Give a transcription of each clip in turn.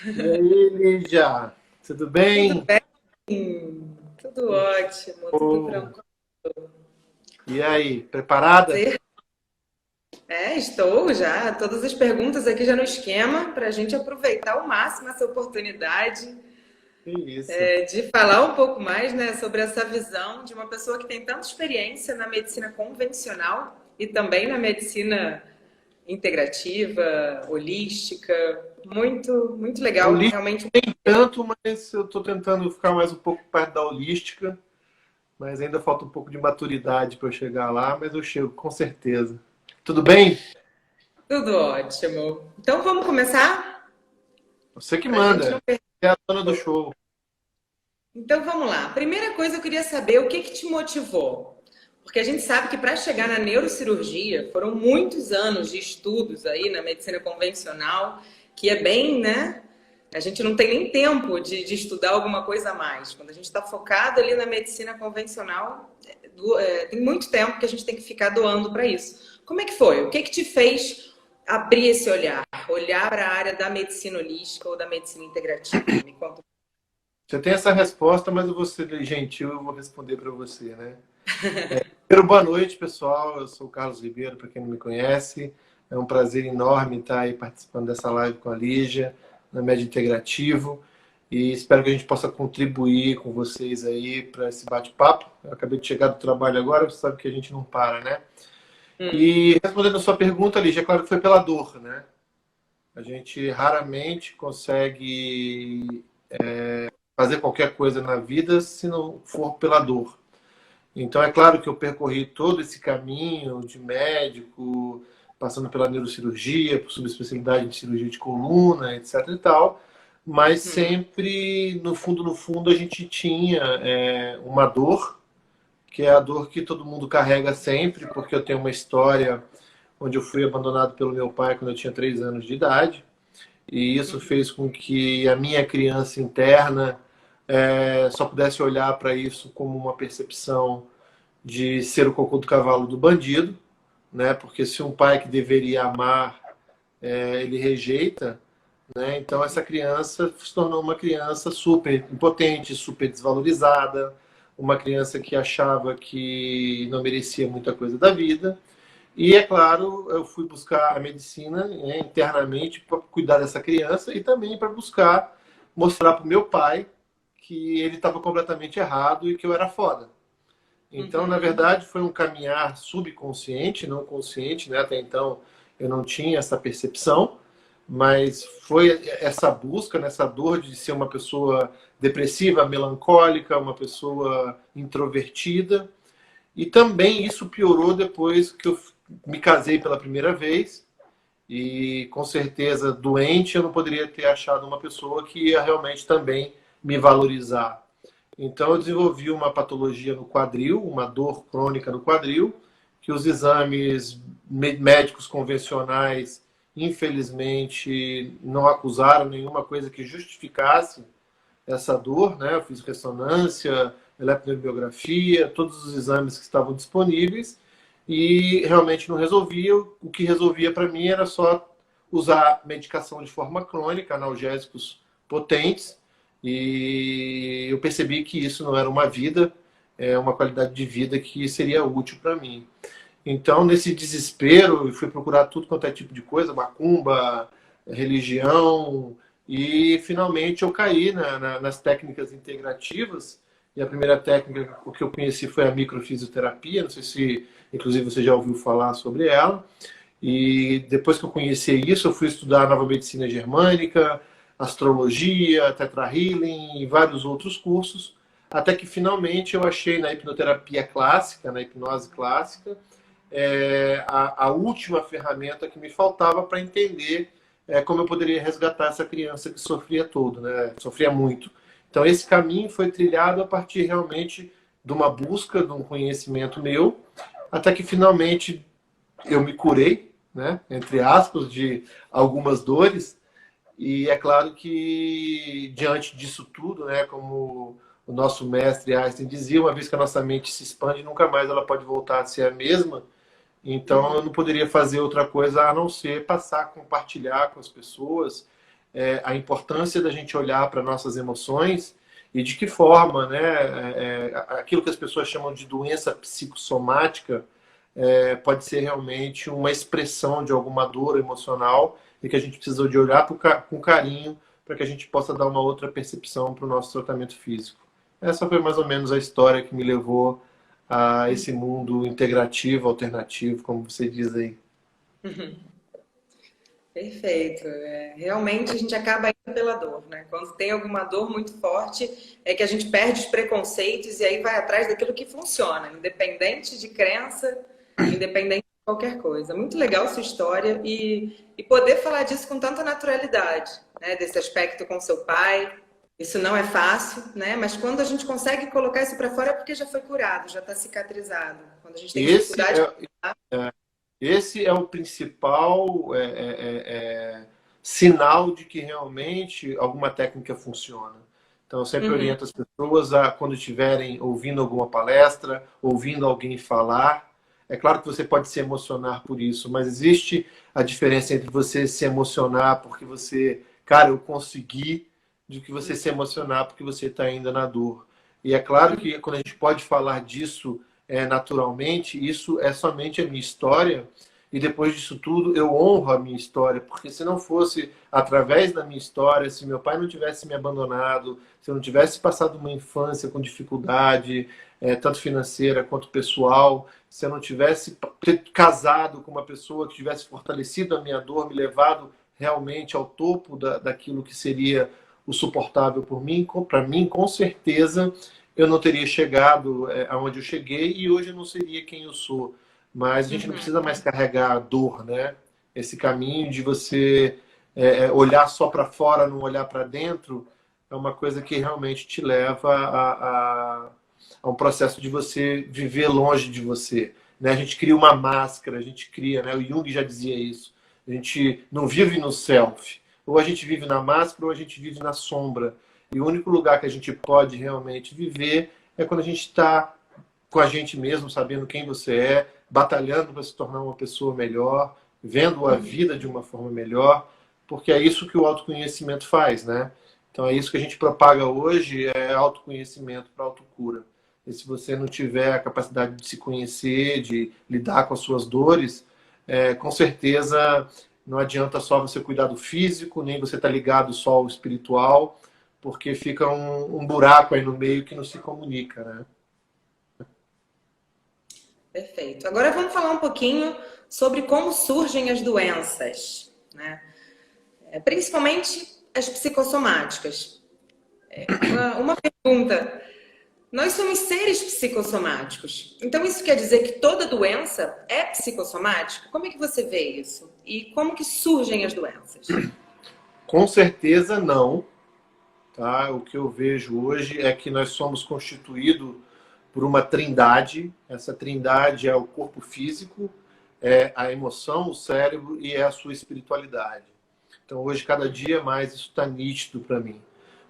E aí, Lígia? Tudo Tudo bem? bem? Tudo ótimo, tudo Oh, tranquilo. e aí, preparada? Estou já. Todas as perguntas aqui já no esquema para a gente aproveitar ao máximo essa oportunidade Que isso. de falar um pouco mais, né, sobre essa visão de uma pessoa que tem tanta experiência na medicina convencional e também na medicina integrativa, holística. Muito, muito A legal, holística realmente. tem tanto, mas eu estou tentando ficar mais um pouco perto da holística, mas ainda falta um pouco de maturidade para eu chegar lá, mas eu chego, com certeza. Tudo bem? Tudo ótimo. Então vamos começar? Você que Para a gente manda. não perder. É a dona do show. Então vamos lá. Primeira coisa eu queria saber o que que te motivou? Porque a gente sabe que para chegar na neurocirurgia foram muitos anos de estudos aí na medicina convencional, que é bem, né? A gente não tem nem tempo de estudar alguma coisa a mais. Quando a gente está focado ali na medicina convencional, tem muito tempo que a gente tem que ficar doando para isso. Como é que foi? O que que te fez abrir esse olhar? Olhar para a área da medicina holística ou da medicina integrativa? Me conta. Você tem essa resposta, mas eu vou ser gentil, eu vou responder para você, né? Primeiro, boa noite, pessoal. Eu sou o Carlos Ribeiro, para quem não me conhece. É um prazer enorme estar aí participando dessa live com a Lígia, na Média Integrativo. E espero que a gente possa contribuir com vocês aí para esse bate-papo. Eu acabei de chegar do trabalho agora, você sabe que a gente não para, né? E respondendo a sua pergunta, Lígia, é claro que foi pela dor, né? A gente raramente consegue fazer qualquer coisa na vida se não for pela dor. Então, é claro que eu percorri todo esse caminho de médico, passando pela neurocirurgia, por subespecialidade de cirurgia de coluna, etc e tal, mas sempre, no fundo, a gente tinha uma dor, que é a dor que todo mundo carrega sempre, porque eu tenho uma história onde eu fui abandonado pelo meu pai quando eu tinha 3 anos de idade, e isso fez com que a minha criança interna só pudesse olhar para isso como uma percepção de ser o cocô do cavalo do bandido, né? Porque se um pai que deveria amar, ele rejeita, né? Então essa criança se tornou uma criança super impotente, super desvalorizada, uma criança que achava que não merecia muita coisa da vida. E é claro, eu fui buscar a medicina, né, internamente para cuidar dessa criança e também para buscar mostrar para o meu pai que ele estava completamente errado e que eu era foda. Então, na Uhum. verdade, foi um caminhar subconsciente, não consciente, né? Até então eu não tinha essa percepção, mas foi essa busca, nessa dor de ser uma pessoa depressiva, melancólica, uma pessoa introvertida. E também isso piorou depois que eu me casei pela primeira vez. E com certeza, doente, eu não poderia ter achado uma pessoa que ia realmente também me valorizar. Então, eu desenvolvi uma patologia no quadril, uma dor crônica no quadril, que os exames médicos convencionais, infelizmente, não acusaram nenhuma coisa que justificasse essa dor, né? Eu fiz ressonância, eletromiografia, todos os exames que estavam disponíveis e realmente não resolvia. O que resolvia para mim era só usar medicação de forma crônica, analgésicos potentes, e eu percebi que isso não era uma vida, é uma qualidade de vida que seria útil para mim. Então, nesse desespero, eu fui procurar tudo quanto é tipo de coisa, macumba, religião, e finalmente eu caí nas técnicas integrativas. E a primeira técnica o que eu conheci foi a microfisioterapia, não sei se, inclusive, você já ouviu falar sobre ela. E depois que eu conheci isso, eu fui estudar nova medicina germânica, astrologia, Theta Healing e vários outros cursos, até que finalmente eu achei na hipnoterapia clássica, na hipnose clássica, a última ferramenta que me faltava para entender como eu poderia resgatar essa criança que sofria tudo, né? Sofria muito. Então esse caminho foi trilhado a partir realmente de uma busca, de um conhecimento meu, até que finalmente eu me curei, né? Entre aspas, de algumas dores. E é claro que diante disso tudo, né? Como o nosso mestre Einstein dizia, uma vez que a nossa mente se expande, nunca mais ela pode voltar a ser a mesma. Então, eu não poderia fazer outra coisa a não ser passar a compartilhar com as pessoas a importância da gente olhar para nossas emoções e de que forma, né, aquilo que as pessoas chamam de doença psicossomática pode ser realmente uma expressão de alguma dor emocional e que a gente precisa de olhar com carinho para que a gente possa dar uma outra percepção para o nosso tratamento físico. Essa foi mais ou menos a história que me levou a esse mundo integrativo, alternativo, como você diz aí. Perfeito. Realmente a gente acaba indo pela dor, né? Quando tem alguma dor muito forte, é que a gente perde os preconceitos e aí vai atrás daquilo que funciona, independente de crença, independente de qualquer coisa. Muito legal sua história e poder falar disso com tanta naturalidade, né? Desse aspecto com seu pai. Isso não é fácil, né? Mas quando a gente consegue colocar isso para fora é porque já foi curado, já está cicatrizado. Quando a gente tem dificuldade... Esse é o principal sinal de que realmente alguma técnica funciona. Então, eu sempre oriento as pessoas a, quando estiverem ouvindo alguma palestra, ouvindo alguém falar, é claro que você pode se emocionar por isso, mas existe a diferença entre você se emocionar porque você, cara, eu consegui, de que você se emocionar porque você está ainda na dor. E é claro que quando a gente pode falar disso naturalmente, isso é somente a minha história, e depois disso tudo eu honro a minha história, porque se não fosse através da minha história, se meu pai não tivesse me abandonado, se eu não tivesse passado uma infância com dificuldade, tanto financeira quanto pessoal, se eu não tivesse casado com uma pessoa que tivesse fortalecido a minha dor, me levado realmente ao topo daquilo que seria o suportável para mim, com certeza eu não teria chegado aonde eu cheguei e hoje eu não seria quem eu sou. Mas a gente não precisa mais carregar a dor, né? Esse caminho de você olhar só para fora, não olhar para dentro, é uma coisa que realmente te leva a um processo de você viver longe de você. Né? A gente cria uma máscara, a gente cria, né? O Jung já dizia isso. A gente não vive no self. Ou a gente vive na máscara ou a gente vive na sombra. E o único lugar que a gente pode realmente viver é quando a gente está com a gente mesmo, sabendo quem você é, batalhando para se tornar uma pessoa melhor, vendo a vida de uma forma melhor, porque é isso que o autoconhecimento faz, né? Então é isso que a gente propaga hoje, é autoconhecimento para autocura. E se você não tiver a capacidade de se conhecer, de lidar com as suas dores, com certeza não adianta só você cuidar do físico, nem você estar ligado só ao espiritual, porque fica um buraco aí no meio que não se comunica, né? Perfeito. Agora vamos falar um pouquinho sobre como surgem as doenças, né? Principalmente as psicossomáticas. Uma pergunta. Nós somos seres psicossomáticos. Então isso quer dizer que toda doença é psicossomática? Como é que você vê isso? E como que surgem as doenças? Com certeza não. Tá? O que eu vejo hoje é que nós somos constituídos por uma trindade. Essa trindade é o corpo físico, é a emoção, o cérebro e é a sua espiritualidade. Então hoje, cada dia mais, isso está nítido para mim.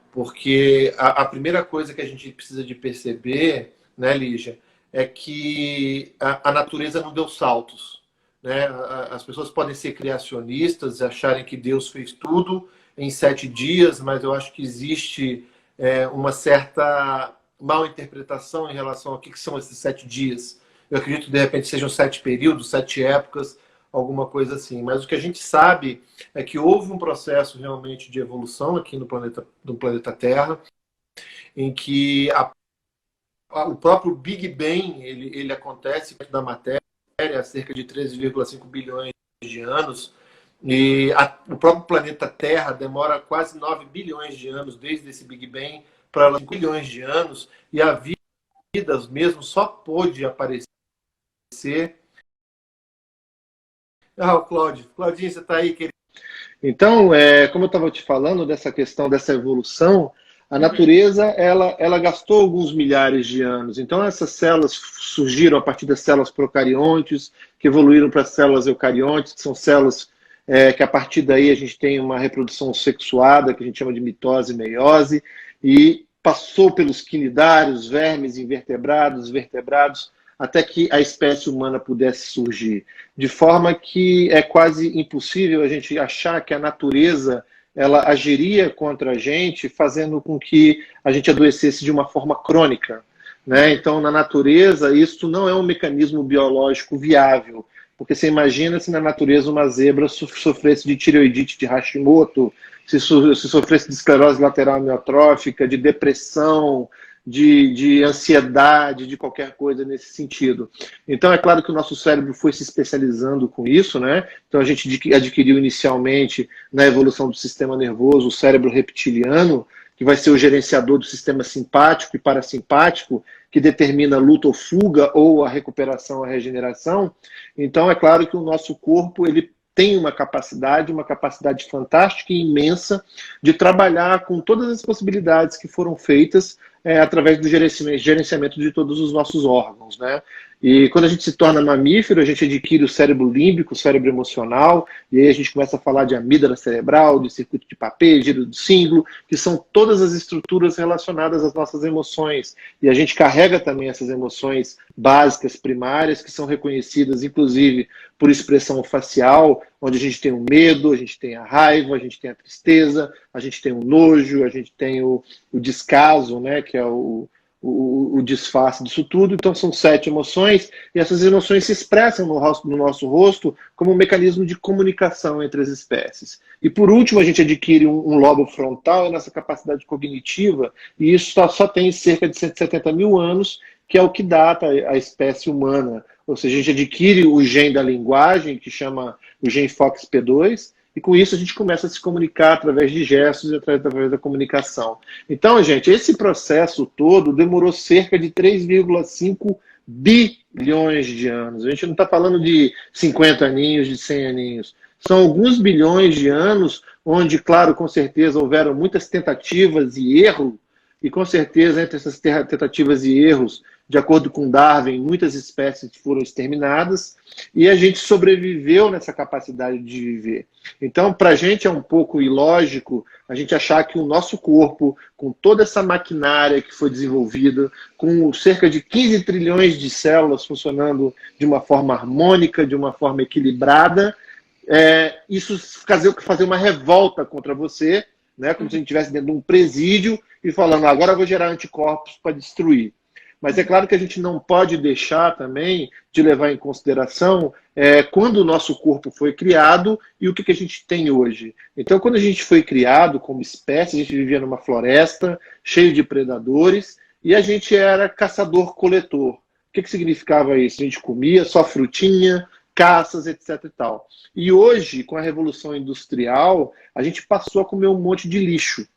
Porque a primeira coisa que a gente precisa de perceber, né, Lígia, é que a natureza não deu saltos. Né? As pessoas podem ser criacionistas, acharem que Deus fez tudo em 7 dias, mas eu acho que existe uma certa mal interpretação em relação ao que são esses 7 dias. Eu acredito que, de repente, sejam 7 períodos, 7 épocas, alguma coisa assim. Mas o que a gente sabe é que houve um processo realmente de evolução aqui no planeta Terra, em que o próprio Big Bang ele acontece da matéria há cerca de 13,5 bilhões de anos, e o próprio planeta Terra demora quase 9 bilhões de anos desde esse Big Bang para 5 bilhões de anos, e a vida mesmo só pôde aparecer. Ah, o Claudinho, você está aí, querido? Então, como eu estava te falando dessa questão dessa evolução, a natureza ela gastou alguns milhares de anos. Então, essas células surgiram a partir das células procariontes, que evoluíram para as células eucariontes, que são células que a partir daí a gente tem uma reprodução sexuada, que a gente chama de mitose e meiose, e passou pelos quinidários, vermes, invertebrados, vertebrados, até que a espécie humana pudesse surgir. De forma que é quase impossível a gente achar que a natureza ela agiria contra a gente, fazendo com que a gente adoecesse de uma forma crônica, né? Então, na natureza, isso não é um mecanismo biológico viável, porque você imagina se na natureza uma zebra sofresse de tireoidite de Hashimoto, se sofresse de esclerose lateral amiotrófica, de depressão, de ansiedade, de qualquer coisa nesse sentido. Então, é claro que o nosso cérebro foi se especializando com isso, né? Então, a gente adquiriu inicialmente, na evolução do sistema nervoso, o cérebro reptiliano, que vai ser o gerenciador do sistema simpático e parasimpático, que determina a luta ou fuga, ou a recuperação, a regeneração. Então, é claro que o nosso corpo, ele tem uma capacidade fantástica e imensa de trabalhar com todas as possibilidades que foram feitas através do gerenciamento de todos os nossos órgãos, né? E quando a gente se torna mamífero, a gente adquire o cérebro límbico, o cérebro emocional, e aí a gente começa a falar de amígdala cerebral, de circuito de Papet, giro do símbolo, que são todas as estruturas relacionadas às nossas emoções. E a gente carrega também essas emoções básicas, primárias, que são reconhecidas, inclusive, por expressão facial, onde a gente tem o medo, a gente tem a raiva, a gente tem a tristeza, a gente tem o nojo, a gente tem o descaso, né, que é o disfarce disso tudo. Então são 7 emoções, e essas emoções se expressam no nosso rosto como um mecanismo de comunicação entre as espécies. E por último, a gente adquire um lobo frontal, a nossa capacidade cognitiva, e isso só tem cerca de 170 mil anos, que é o que data a espécie humana. Ou seja, a gente adquire o gene da linguagem, que chama o gene FOXP2, e com isso a gente começa a se comunicar através de gestos e através da comunicação. Então, gente, esse processo todo demorou cerca de 3,5 bilhões de anos. A gente não está falando de 50 aninhos, de 100 aninhos. São alguns bilhões de anos onde, claro, com certeza houveram muitas tentativas e erros, e com certeza entre essas tentativas e erros, de acordo com Darwin, muitas espécies foram exterminadas, e a gente sobreviveu nessa capacidade de viver. Então, para a gente é um pouco ilógico a gente achar que o nosso corpo, com toda essa maquinária que foi desenvolvida, com cerca de 15 trilhões de células funcionando de uma forma harmônica, de uma forma equilibrada, isso fazer uma revolta contra você, né, como se a gente estivesse dentro de um presídio e falando, agora eu vou gerar anticorpos para destruir. Mas é claro que a gente não pode deixar também de levar em consideração quando o nosso corpo foi criado e o que a gente tem hoje. Então, quando a gente foi criado como espécie, a gente vivia numa floresta, cheio de predadores, e a gente era caçador-coletor. O que significava isso? A gente comia só frutinha, caças, etc. e tal. E hoje, com a Revolução Industrial, a gente passou a comer um monte de lixo,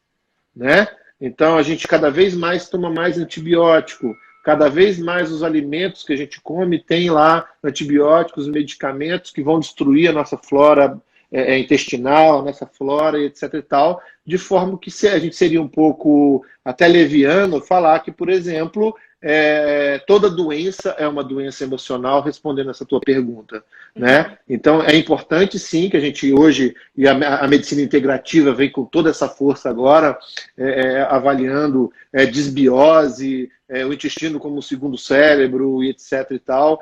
né? Então, a gente cada vez mais toma mais antibiótico, cada vez mais os alimentos que a gente come tem lá antibióticos, medicamentos que vão destruir a nossa flora intestinal, a nossa flora, etc. e tal, de forma que a gente seria um pouco até leviano falar que, por exemplo, toda doença é uma doença emocional, respondendo essa tua pergunta, né? Então é importante sim que a gente hoje, e a medicina integrativa vem com toda essa força agora, avaliando disbiose, o intestino como um segundo cérebro e etc e tal,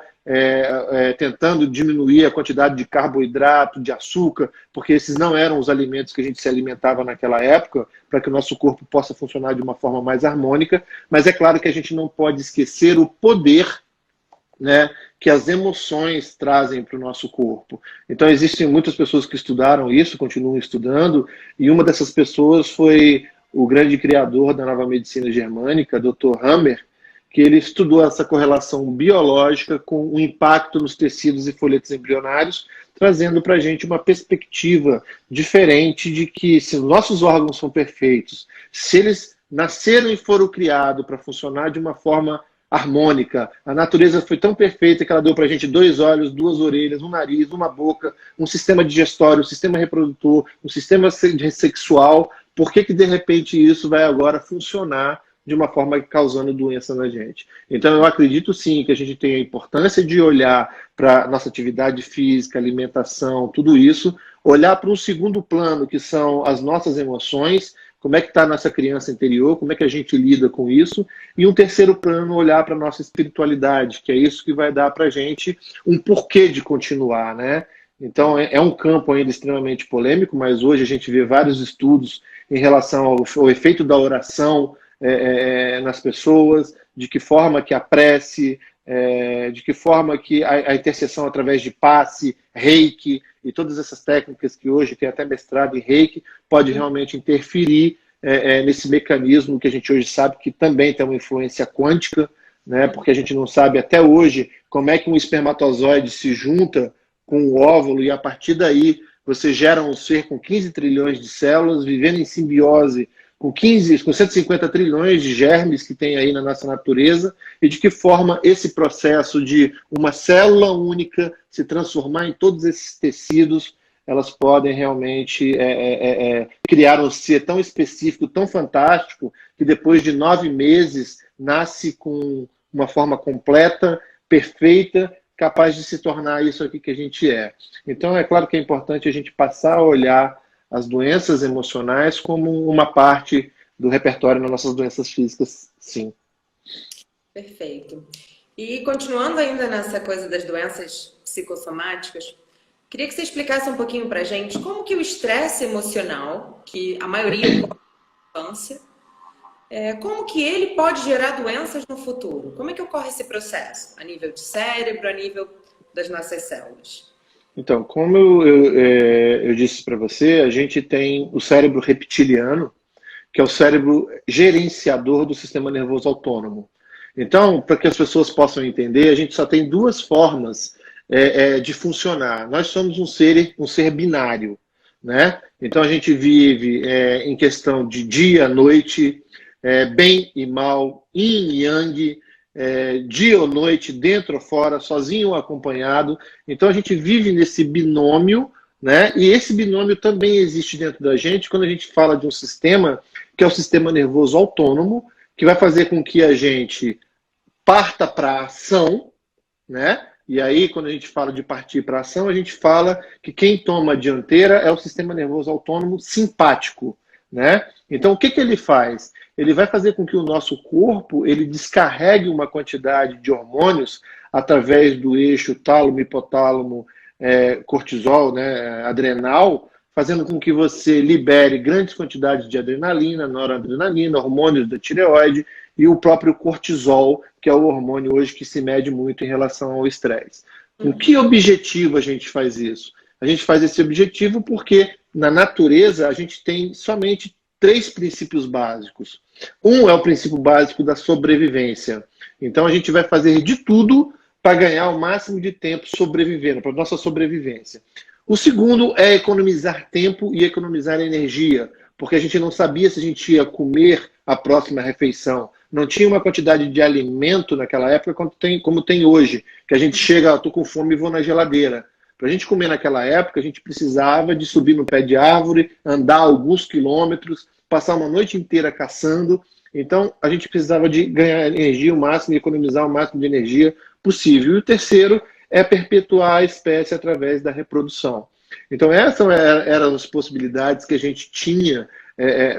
tentando diminuir a quantidade de carboidrato, de açúcar, porque esses não eram os alimentos que a gente se alimentava naquela época, para que o nosso corpo possa funcionar de uma forma mais harmônica. Mas é claro que a gente não pode esquecer o poder, né, que as emoções trazem para o nosso corpo. Então existem muitas pessoas que estudaram isso, continuam estudando, e uma dessas pessoas foi o grande criador da nova medicina germânica, Dr. Hammer, que ele estudou essa correlação biológica com o impacto nos tecidos e folhetos embrionários, trazendo para a gente uma perspectiva diferente de que, se os nossos órgãos são perfeitos, se eles nasceram e foram criados para funcionar de uma forma harmônica, a natureza foi tão perfeita que ela deu para a gente 2 olhos, 2 orelhas, um nariz, uma boca, um sistema digestório, um sistema reprodutor, um sistema sexual, por que de repente isso vai agora funcionar de uma forma causando doença na gente? Então eu acredito sim que a gente tem a importância de olhar para nossa atividade física, alimentação, tudo isso, olhar para um segundo plano, que são as nossas emoções, como é que está a nossa criança interior, como é que a gente lida com isso, e um terceiro plano, olhar para a nossa espiritualidade, que é isso que vai dar para a gente um porquê de continuar, né? Então, é um campo ainda extremamente polêmico, mas hoje a gente vê vários estudos em relação ao efeito da oração nas pessoas, de que forma que a prece, de que forma que a intercessão através de passe, reiki e todas essas técnicas que hoje tem até mestrado em reiki, pode realmente interferir nesse mecanismo que a gente hoje sabe que também tem uma influência quântica, né? Porque a gente não sabe até hoje como é que um espermatozoide se junta com o óvulo e a partir daí você gera um ser com 15 trilhões de células vivendo em simbiose com 150 trilhões de germes que tem aí na nossa natureza e de que forma esse processo de uma célula única se transformar em todos esses tecidos, elas podem realmente criar um ser tão específico, tão fantástico, que depois de 9 meses nasce com uma forma completa, perfeita, capaz de se tornar isso aqui que a gente é. Então, é claro que é importante a gente passar a olhar as doenças emocionais como uma parte do repertório nas nossas doenças físicas, sim. Perfeito. E continuando ainda nessa coisa das doenças psicossomáticas, queria que você explicasse um pouquinho pra gente como que o estresse emocional, que a maioria ocorre na infância, como que ele pode gerar doenças no futuro? Como é que ocorre esse processo? A nível de cérebro, a nível das nossas células? Então, como eu disse para você, a gente tem o cérebro reptiliano, que é o cérebro gerenciador do sistema nervoso autônomo. Então, para que as pessoas possam entender, a gente só tem duas formas de funcionar. Nós somos um ser binário, né? Então, a gente vive em questão de dia, noite, bem e mal, yin e yang, dia ou noite, dentro ou fora, sozinho ou acompanhado. Então a gente vive nesse binômio, né? E esse binômio também existe dentro da gente quando a gente fala de um sistema que é o sistema nervoso autônomo, que vai fazer com que a gente parta para a ação, né? E aí, quando a gente fala de partir para a ação, a gente fala que quem toma a dianteira é o sistema nervoso autônomo simpático, né? Então, o que ele faz? Ele vai fazer com que o nosso corpo ele descarregue uma quantidade de hormônios através do eixo tálamo, hipotálamo, cortisol, né, adrenal, fazendo com que você libere grandes quantidades de adrenalina, noradrenalina, hormônios da tireoide e o próprio cortisol, que é o hormônio hoje que se mede muito em relação ao estresse. Com que objetivo a gente faz isso? A gente faz esse objetivo porque na natureza a gente tem somente 3 princípios básicos. Um é o princípio básico da sobrevivência. Então a gente vai fazer de tudo para ganhar o máximo de tempo sobrevivendo, para a nossa sobrevivência. O segundo é economizar tempo e economizar energia, porque a gente não sabia se a gente ia comer a próxima refeição. Não tinha uma quantidade de alimento naquela época como tem hoje, que a gente chega, estou com fome e vou na geladeira. Para a gente comer naquela época, a gente precisava de subir no pé de árvore, andar alguns quilômetros, passar uma noite inteira caçando. Então, a gente precisava de ganhar energia o máximo e economizar o máximo de energia possível. E o terceiro é perpetuar a espécie através da reprodução. Então, essas eram as possibilidades que a gente tinha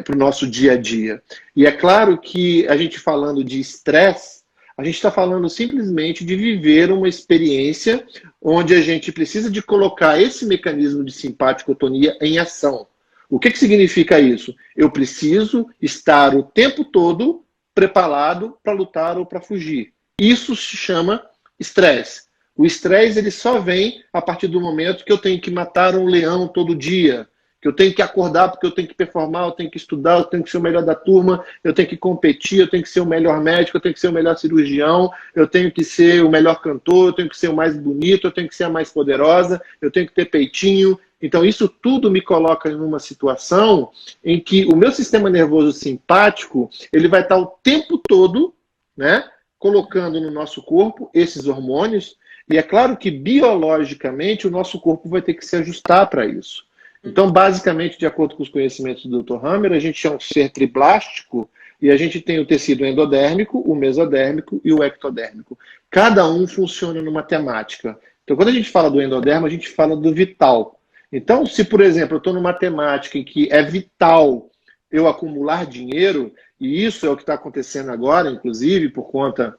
para o nosso dia a dia. E é claro que a gente falando de estresse, a gente está falando simplesmente de viver uma experiência onde a gente precisa de colocar esse mecanismo de simpaticotonia em ação. O que significa isso? Eu preciso estar o tempo todo preparado para lutar ou para fugir. Isso se chama estresse. O estresse ele só vem a partir do momento que eu tenho que matar um leão todo dia, que eu tenho que acordar porque eu tenho que performar, eu tenho que estudar, eu tenho que ser o melhor da turma, eu tenho que competir, eu tenho que ser o melhor médico, eu tenho que ser o melhor cirurgião, eu tenho que ser o melhor cantor, eu tenho que ser o mais bonito, eu tenho que ser a mais poderosa, eu tenho que ter peitinho. Então isso tudo me coloca em uma situação em que o meu sistema nervoso simpático ele vai estar o tempo todo, né, colocando no nosso corpo esses hormônios. E é claro que biologicamente o nosso corpo vai ter que se ajustar para isso. Então, basicamente, de acordo com os conhecimentos do Dr. Hammer, a gente é um ser triplástico e a gente tem o tecido endodérmico, o mesodérmico e o ectodérmico. Cada um funciona numa temática. Então, quando a gente fala do endodermo, a gente fala do vital. Então, se, por exemplo, eu estou numa temática em que é vital eu acumular dinheiro, e isso é o que está acontecendo agora, inclusive, por conta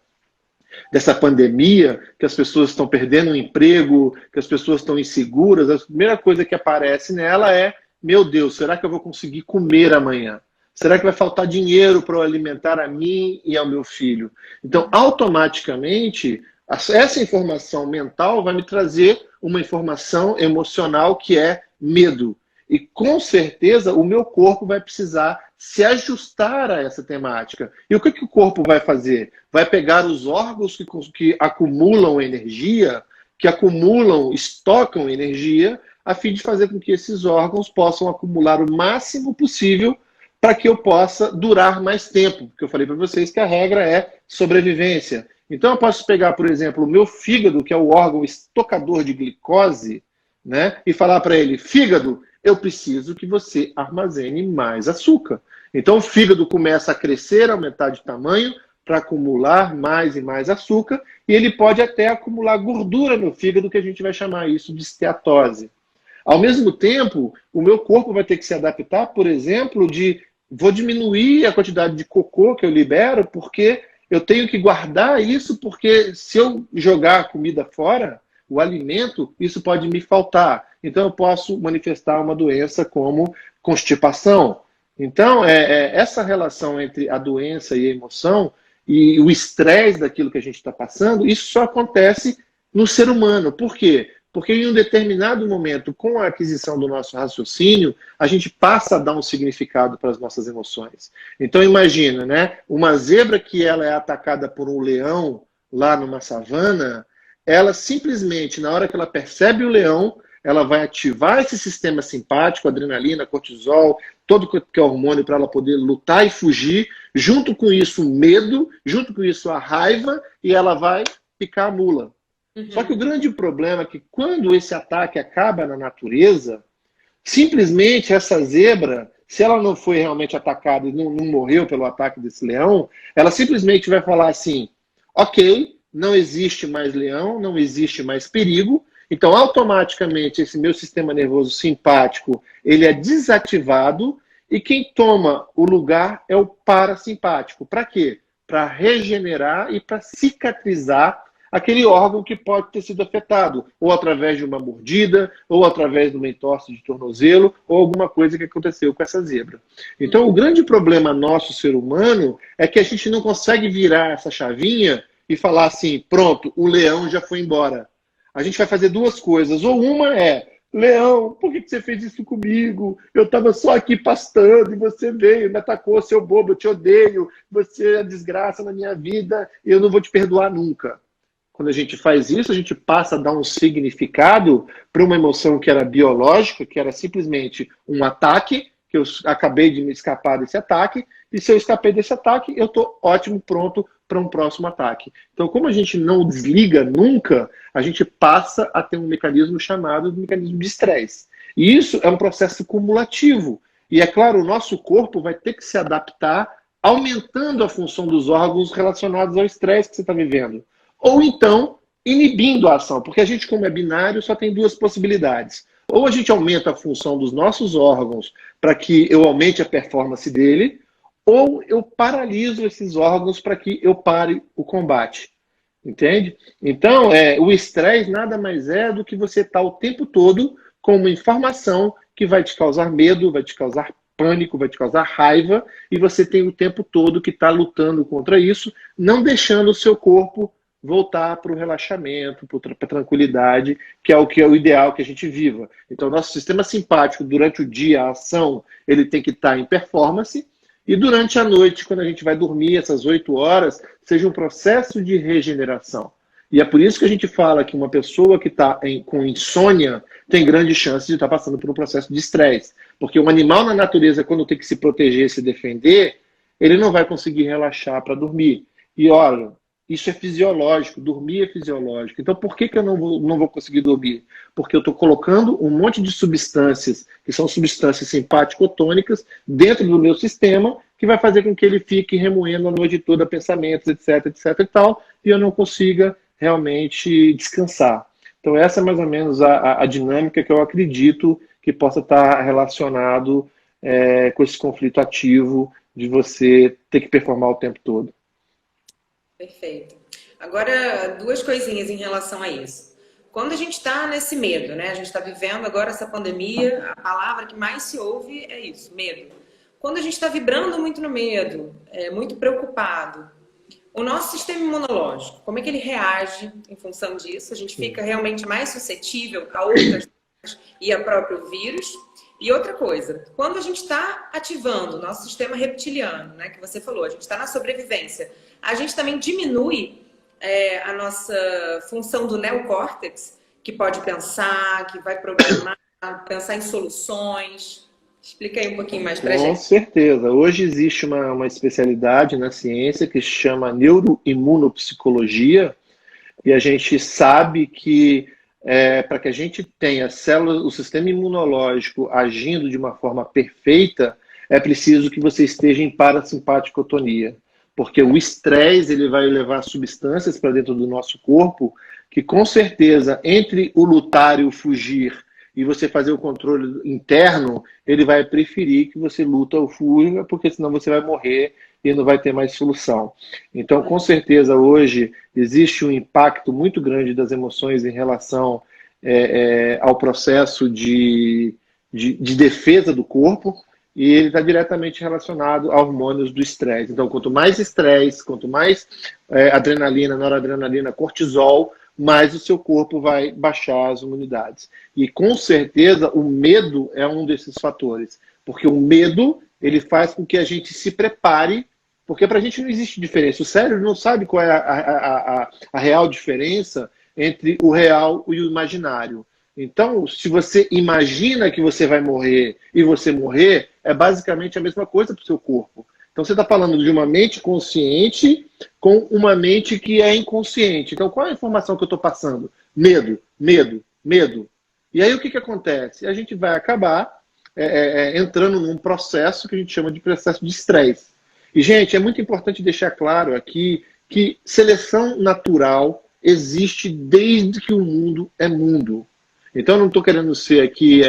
dessa pandemia, que as pessoas estão perdendo o emprego, que as pessoas estão inseguras, a primeira coisa que aparece nela é: meu Deus, será que eu vou conseguir comer amanhã? Será que vai faltar dinheiro para eu alimentar a mim e ao meu filho? Então, automaticamente, essa informação mental vai me trazer uma informação emocional que é medo. E, com certeza, o meu corpo vai precisar se ajustar a essa temática. E o que o corpo vai fazer? Vai pegar os órgãos que acumulam energia, que acumulam, estocam energia, a fim de fazer com que esses órgãos possam acumular o máximo possível para que eu possa durar mais tempo. Porque eu falei para vocês que a regra é sobrevivência. Então eu posso pegar, por exemplo, o meu fígado, que é o órgão estocador de glicose, né, e falar para ele: fígado, eu preciso que você armazene mais açúcar. Então o fígado começa a crescer, aumentar de tamanho, para acumular mais e mais açúcar, e ele pode até acumular gordura no fígado, que a gente vai chamar isso de esteatose. Ao mesmo tempo, o meu corpo vai ter que se adaptar, por exemplo, vou diminuir a quantidade de cocô que eu libero, porque eu tenho que guardar isso, porque se eu jogar a comida fora, o alimento, isso pode me faltar. Então eu posso manifestar uma doença como constipação. Então, essa relação entre a doença e a emoção e o estresse daquilo que a gente está passando, isso só acontece no ser humano. Por quê? Porque em um determinado momento, com a aquisição do nosso raciocínio, a gente passa a dar um significado para as nossas emoções. Então imagina, né? Uma zebra que ela é atacada por um leão lá numa savana, ela simplesmente, na hora que ela percebe o leão, ela vai ativar esse sistema simpático, adrenalina, cortisol, todo que é hormônio para ela poder lutar e fugir. Junto com isso, o medo, junto com isso, a raiva, e ela vai picar a mula. Só que o grande problema é que quando esse ataque acaba na natureza, simplesmente essa zebra, se ela não foi realmente atacada e não morreu pelo ataque desse leão, ela simplesmente vai falar assim: ok, não existe mais leão, não existe mais perigo, então automaticamente esse meu sistema nervoso simpático, ele é desativado, e quem toma o lugar é o parasimpático. Para quê? Para regenerar e para cicatrizar aquele órgão que pode ter sido afetado, ou através de uma mordida, ou através de uma entorse de tornozelo, ou alguma coisa que aconteceu com essa zebra. Então, o grande problema nosso, ser humano, é que a gente não consegue virar essa chavinha e falar assim: pronto, o leão já foi embora. A gente vai fazer duas coisas. Ou uma é: leão, por que você fez isso comigo? Eu estava só aqui pastando e você veio, me atacou, seu bobo, eu te odeio, você é a desgraça na minha vida e eu não vou te perdoar nunca. Quando a gente faz isso, a gente passa a dar um significado para uma emoção que era biológica, que era simplesmente um ataque, que eu acabei de me escapar desse ataque, e se eu escapei desse ataque, eu estou ótimo, pronto para um próximo ataque. Então, como a gente não desliga nunca, a gente passa a ter um mecanismo chamado de mecanismo de estresse. E isso é um processo cumulativo. E, é claro, o nosso corpo vai ter que se adaptar, aumentando a função dos órgãos relacionados ao estresse que você está vivendo. Ou então, inibindo a ação, porque a gente, como é binário, só tem duas possibilidades. Ou a gente aumenta a função dos nossos órgãos para que eu aumente a performance dele, ou eu paraliso esses órgãos para que eu pare o combate. Entende? Então, o estresse nada mais é do que você estar o tempo todo com uma informação que vai te causar medo, vai te causar pânico, vai te causar raiva, e você tem o tempo todo que está lutando contra isso, não deixando o seu corpo voltar para o relaxamento, para a tranquilidade, que é o ideal que a gente viva. Então, nosso sistema simpático, durante o dia, a ação, ele tem que estar em performance, e durante a noite, quando a gente vai dormir, essas 8 horas, seja um processo de regeneração. E é por isso que a gente fala que uma pessoa que está com insônia tem grande chance de estar passando por um processo de estresse. Porque o animal na natureza, quando tem que se proteger, se defender, ele não vai conseguir relaxar para dormir. E olha, isso é fisiológico, dormir é fisiológico. Então, por que eu não vou conseguir dormir? Porque eu estou colocando um monte de substâncias, que são substâncias simpático-tônicas, dentro do meu sistema, que vai fazer com que ele fique remoendo a noite toda pensamentos, etc, etc e tal, e eu não consiga realmente descansar. Então, essa é mais ou menos a dinâmica que eu acredito que possa estar relacionado com esse conflito ativo de você ter que performar o tempo todo. Perfeito. Agora, duas coisinhas em relação a isso. Quando a gente está nesse medo, né? A gente está vivendo agora essa pandemia, a palavra que mais se ouve é isso, medo. Quando a gente está vibrando muito no medo, muito preocupado, o nosso sistema imunológico, como é que ele reage em função disso? A gente fica realmente mais suscetível a outras e a próprio vírus. E outra coisa, quando a gente está ativando o nosso sistema reptiliano, né, que você falou, a gente está na sobrevivência, a gente também diminui a nossa função do neocórtex, que pode pensar, que vai programar, pensar em soluções. Explica aí um pouquinho mais pra gente. Com certeza. Hoje existe uma especialidade na ciência que se chama neuroimunopsicologia, e a gente sabe que para que a gente tenha células, o sistema imunológico agindo de uma forma perfeita, é preciso que você esteja em parasimpaticotonia. Porque o estresse ele vai levar substâncias para dentro do nosso corpo que, com certeza, entre o lutar e o fugir e você fazer o controle interno, ele vai preferir que você luta ou fuja, porque senão você vai morrer e não vai ter mais solução. Então, com certeza, hoje existe um impacto muito grande das emoções em relação ao processo de defesa do corpo, e ele está diretamente relacionado a hormônios do estresse. Então, quanto mais estresse, quanto mais adrenalina, noradrenalina, cortisol, mais o seu corpo vai baixar as imunidades. E, com certeza, o medo é um desses fatores. Porque o medo, ele faz com que a gente se prepare, porque para a gente não existe diferença. O cérebro não sabe qual é a real diferença entre o real e o imaginário. Então, se você imagina que você vai morrer e você morrer, é basicamente a mesma coisa para o seu corpo. Então, você está falando de uma mente consciente com uma mente que é inconsciente. Então, qual é a informação que eu estou passando? Medo, medo, medo. E aí, o que acontece? A gente vai acabar entrando num processo que a gente chama de processo de estresse. E, gente, é muito importante deixar claro aqui que seleção natural existe desde que o mundo é mundo. Então, eu não estou querendo ser aqui,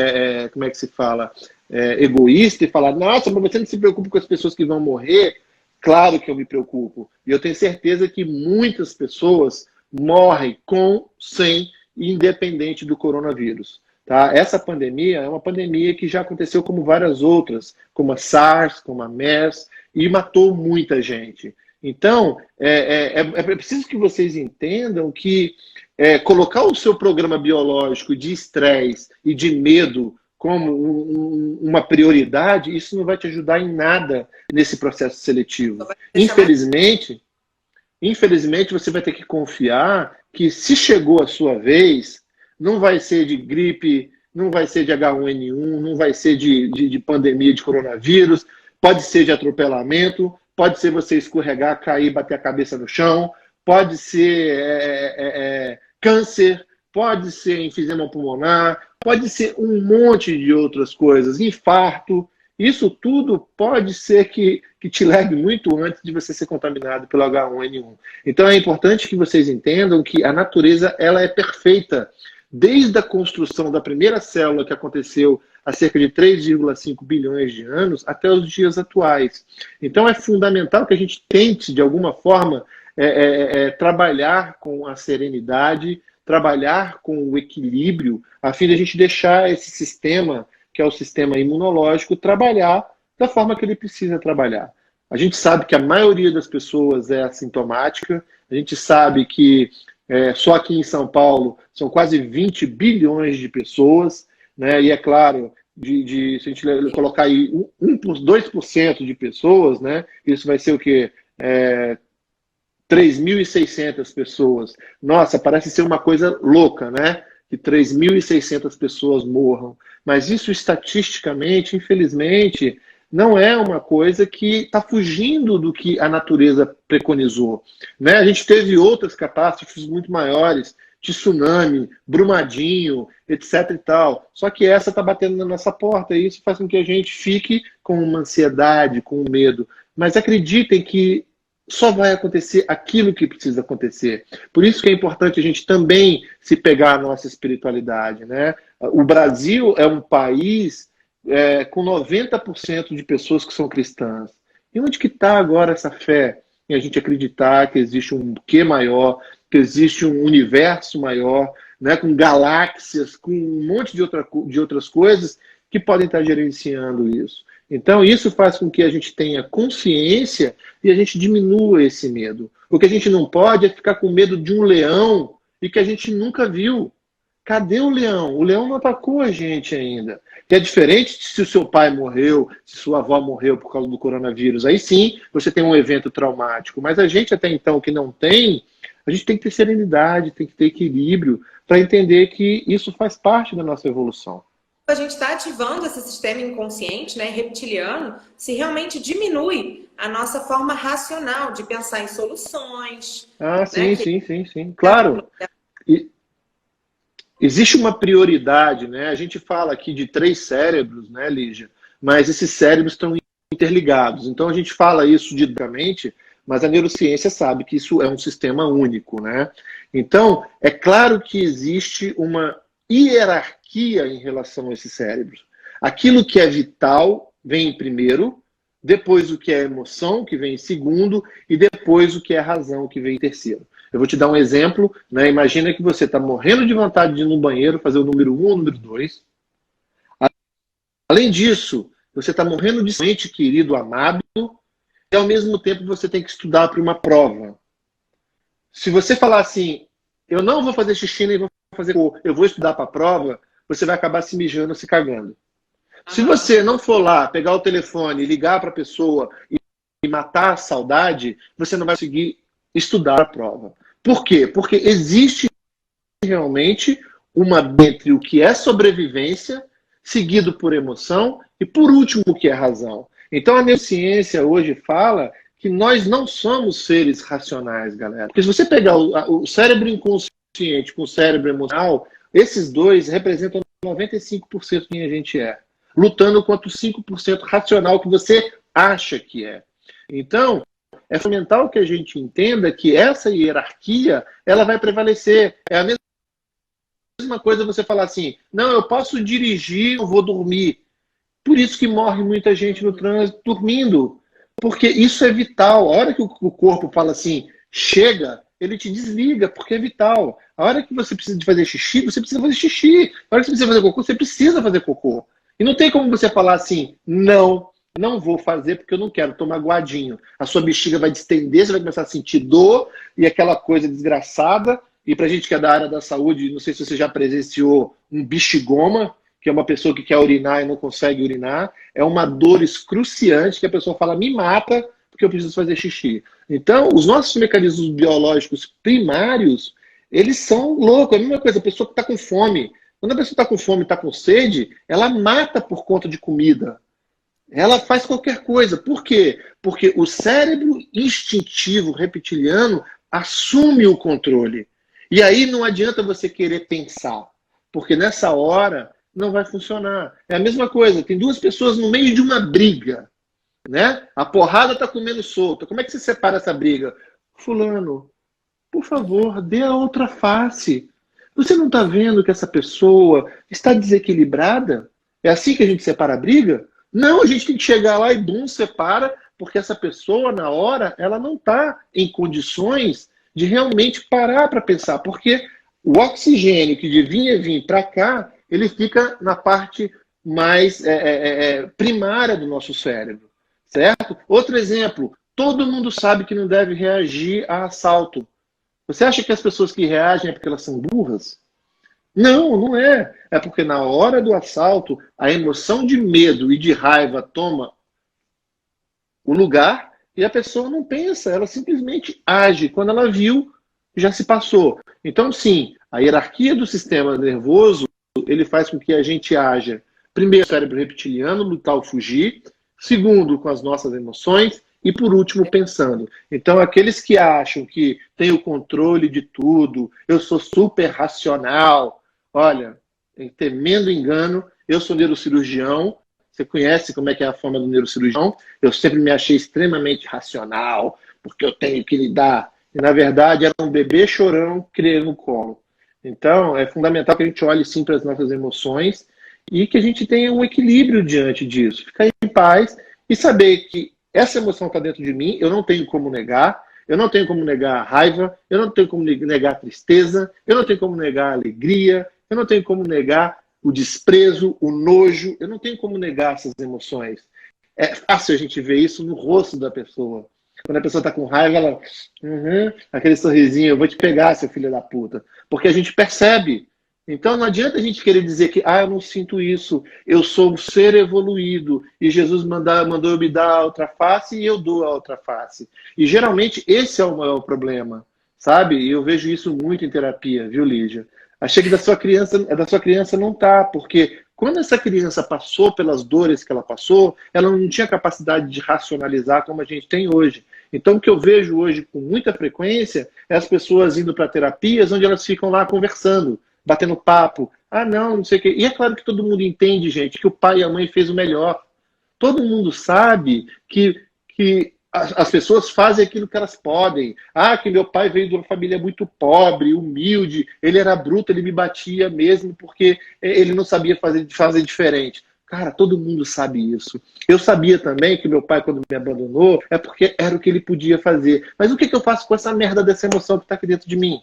como é que se fala, egoísta e falar, nossa, mas você não se preocupa com as pessoas que vão morrer? Claro que eu me preocupo. E eu tenho certeza que muitas pessoas morrem com, sem, independente do coronavírus. Tá? Essa pandemia é uma pandemia que já aconteceu como várias outras, como a SARS, como a MERS, e matou muita gente. Então, é preciso que vocês entendam que colocar o seu programa biológico de estresse e de medo como uma prioridade, isso não vai te ajudar em nada nesse processo seletivo. Infelizmente, você vai ter que confiar que se chegou a sua vez, não vai ser de gripe, não vai ser de H1N1, não vai ser de pandemia de coronavírus, pode ser de atropelamento, pode ser você escorregar, cair, bater a cabeça no chão, pode ser câncer, pode ser enfisema pulmonar, pode ser um monte de outras coisas, infarto. Isso tudo pode ser que te leve muito antes de você ser contaminado pelo H1N1. Então é importante que vocês entendam que a natureza ela é perfeita. Desde a construção da primeira célula que aconteceu há cerca de 3,5 bilhões de anos até os dias atuais. Então é fundamental que a gente tente, de alguma forma, trabalhar com a serenidade, trabalhar com o equilíbrio, a fim de a gente deixar esse sistema, que é o sistema imunológico, trabalhar da forma que ele precisa trabalhar. A gente sabe que a maioria das pessoas é assintomática, a gente sabe que só aqui em São Paulo são quase 20 bilhões de pessoas, né? E é claro, se a gente colocar aí 2% de pessoas, né? Isso vai ser o quê? 3.600 pessoas. Nossa, parece ser uma coisa louca, né? Que 3.600 pessoas morram. Mas isso, estatisticamente, infelizmente, não é uma coisa que está fugindo do que a natureza preconizou. Né? A gente teve outras catástrofes muito maiores, tsunami, Brumadinho, etc. e tal. Só que essa está batendo na nossa porta e isso faz com que a gente fique com uma ansiedade, com um medo. Mas acreditem que só vai acontecer aquilo que precisa acontecer. Por isso que é importante a gente também se pegar a nossa espiritualidade. Né? O Brasil é um país com 90% de pessoas que são cristãs. E onde que está agora essa fé? em a gente acreditar que existe um quê maior, que existe um universo maior, né, com galáxias, com um monte de outras coisas que podem estar gerenciando isso. Então, isso faz com que a gente tenha consciência e a gente diminua esse medo. O que a gente não pode é ficar com medo de um leão e que a gente nunca viu. Cadê o leão? O leão não atacou a gente ainda. Que é diferente de se o seu pai morreu, se sua avó morreu por causa do coronavírus. Aí sim, você tem um evento traumático. Mas a gente até então que não tem, a gente tem que ter serenidade, tem que ter equilíbrio para entender que isso faz parte da nossa evolução. A gente está ativando esse sistema inconsciente, né, reptiliano, se realmente diminui a nossa forma racional de pensar em soluções. Ah, sim, né, sim. Claro. E existe uma prioridade, né? A gente fala aqui de 3 cérebros, né, Lígia? Mas esses cérebros estão interligados. Então a gente fala isso didaticamente, mas a neurociência sabe que isso é um sistema único, né? Então, é claro que existe uma hierarquia em relação a esses cérebros. Aquilo que é vital vem em primeiro, depois o que é emoção, que vem em segundo, e depois o que é razão, que vem em terceiro. Eu vou te dar um exemplo, né? Imagina que você está morrendo de vontade de ir no banheiro, fazer o número 1 ou o número 2. Além disso, você está morrendo de ente querido, amado, e ao mesmo tempo você tem que estudar para uma prova. Se você falar assim, eu não vou fazer xixi nem vou fazer cocô, eu vou estudar para a prova, você vai acabar se mijando, se cagando. Se você não for lá, pegar o telefone, ligar para a pessoa e matar a saudade, você não vai conseguir estudar a prova. Por quê? Porque existe realmente uma entre o que é sobrevivência, seguido por emoção, e por último o que é razão. Então a neurociência hoje fala que nós não somos seres racionais, galera. Porque se você pegar o cérebro inconsciente com o cérebro emocional, esses dois representam 95% de quem a gente é. Lutando contra o 5% racional que você acha que é. Então, é fundamental que a gente entenda que essa hierarquia, ela vai prevalecer. É a mesma coisa você falar assim, não, eu posso dirigir, eu vou dormir. Por isso que morre muita gente no trânsito dormindo. Porque isso é vital. A hora que o corpo fala assim, chega, ele te desliga, porque é vital. A hora que você precisa de fazer xixi, você precisa fazer xixi. A hora que você precisa fazer cocô, você precisa fazer cocô. E não tem como você falar assim, não vou fazer porque eu não quero, tô magoadinho. A sua bexiga vai distender, você vai começar a sentir dor e aquela coisa desgraçada. E pra gente que é da área da saúde, não sei se você já presenciou um bexigoma, que é uma pessoa que quer urinar e não consegue urinar. É uma dor excruciante que a pessoa fala, me mata porque eu preciso fazer xixi. Então, os nossos mecanismos biológicos primários, eles são loucos. É a mesma coisa, a pessoa que está com fome. Quando a pessoa está com fome, está com sede, ela mata por conta de comida. Ela faz qualquer coisa. Por quê? Porque o cérebro instintivo reptiliano assume o controle. E aí não adianta você querer pensar, porque nessa hora não vai funcionar. É a mesma coisa, tem 2 pessoas no meio de uma briga, né? A porrada está comendo solta. Como é que você separa essa briga? Fulano, por favor, dê a outra face. Você não está vendo que essa pessoa está desequilibrada? É assim que a gente separa a briga? Não, a gente tem que chegar lá e separa, porque essa pessoa, na hora, ela não está em condições de realmente parar para pensar, porque o oxigênio que devia vir para cá, ele fica na parte mais primária do nosso cérebro, certo? Outro exemplo, todo mundo sabe que não deve reagir a assalto. Você acha que as pessoas que reagem é porque elas são burras? Não, não é. É porque na hora do assalto, a emoção de medo e de raiva toma o lugar e a pessoa não pensa, ela simplesmente age. Quando ela viu, já se passou. Então, sim, a hierarquia do sistema nervoso, ele faz com que a gente haja, primeiro, o cérebro reptiliano, lutar ou fugir. Segundo, com as nossas emoções. E, por último, pensando. Então, aqueles que acham que tem o controle de tudo, eu sou super racional, olha, em tremendo engano, eu sou neurocirurgião, você conhece como é que é a fama do neurocirurgião, eu sempre me achei extremamente racional, porque eu tenho que lidar. E, na verdade, era um bebê chorão criando no colo. Então, é fundamental que a gente olhe, sim, para as nossas emoções e que a gente tenha um equilíbrio diante disso. Ficar em paz e saber que essa emoção está dentro de mim, eu não tenho como negar, eu não tenho como negar a raiva, eu não tenho como negar a tristeza, eu não tenho como negar a alegria, eu não tenho como negar o desprezo, o nojo, eu não tenho como negar essas emoções. É fácil a gente ver isso no rosto da pessoa. Quando a pessoa está com raiva, ela... aquele sorrisinho, eu vou te pegar, seu filho da puta. Porque a gente percebe. Então não adianta a gente querer dizer que eu não sinto isso, eu sou um ser evoluído e Jesus mandou eu me dar a outra face e eu dou a outra face. E geralmente esse é o maior problema, sabe? E eu vejo isso muito em terapia, viu, Lígia? Achei que da sua criança não tá, porque quando essa criança passou pelas dores que ela passou, ela não tinha capacidade de racionalizar como a gente tem hoje. Então o que eu vejo hoje com muita frequência é as pessoas indo para terapias onde elas ficam lá conversando, batendo papo. Não sei o quê. E é claro que todo mundo entende, gente, que o pai e a mãe fez o melhor. Todo mundo sabe que as pessoas fazem aquilo que elas podem. Que meu pai veio de uma família muito pobre, humilde, ele era bruto, ele me batia mesmo porque ele não sabia fazer diferente. Cara, todo mundo sabe isso. Eu sabia também que meu pai, quando me abandonou, é porque era o que ele podia fazer. Mas o que eu faço com essa merda dessa emoção que está aqui dentro de mim?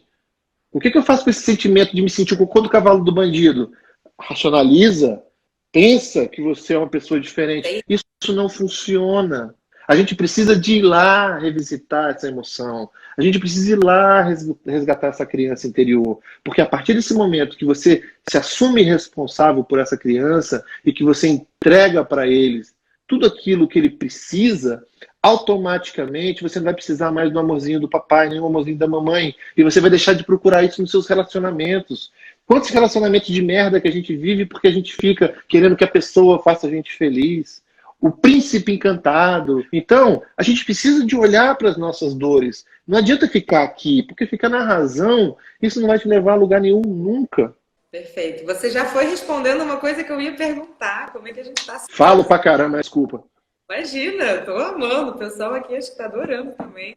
O que eu faço com esse sentimento de me sentir o cocô do cavalo do bandido? Racionaliza, pensa que você é uma pessoa diferente. Isso não funciona. A gente precisa de ir lá revisitar essa emoção. A gente precisa ir lá resgatar essa criança interior. Porque a partir desse momento que você se assume responsável por essa criança e que você entrega para eles tudo aquilo que ele precisa, automaticamente você não vai precisar mais do amorzinho do papai, nem do amorzinho da mamãe. E você vai deixar de procurar isso nos seus relacionamentos. Quantos relacionamentos de merda que a gente vive porque a gente fica querendo que a pessoa faça a gente feliz? O príncipe encantado. Então, a gente precisa de olhar para as nossas dores. Não adianta ficar aqui, porque ficar na razão, isso não vai te levar a lugar nenhum nunca. Perfeito. Você já foi respondendo uma coisa que eu ia perguntar. Como é que a gente está... Falo pra caramba, desculpa. Imagina, tô amando. O pessoal aqui acho que tá adorando também.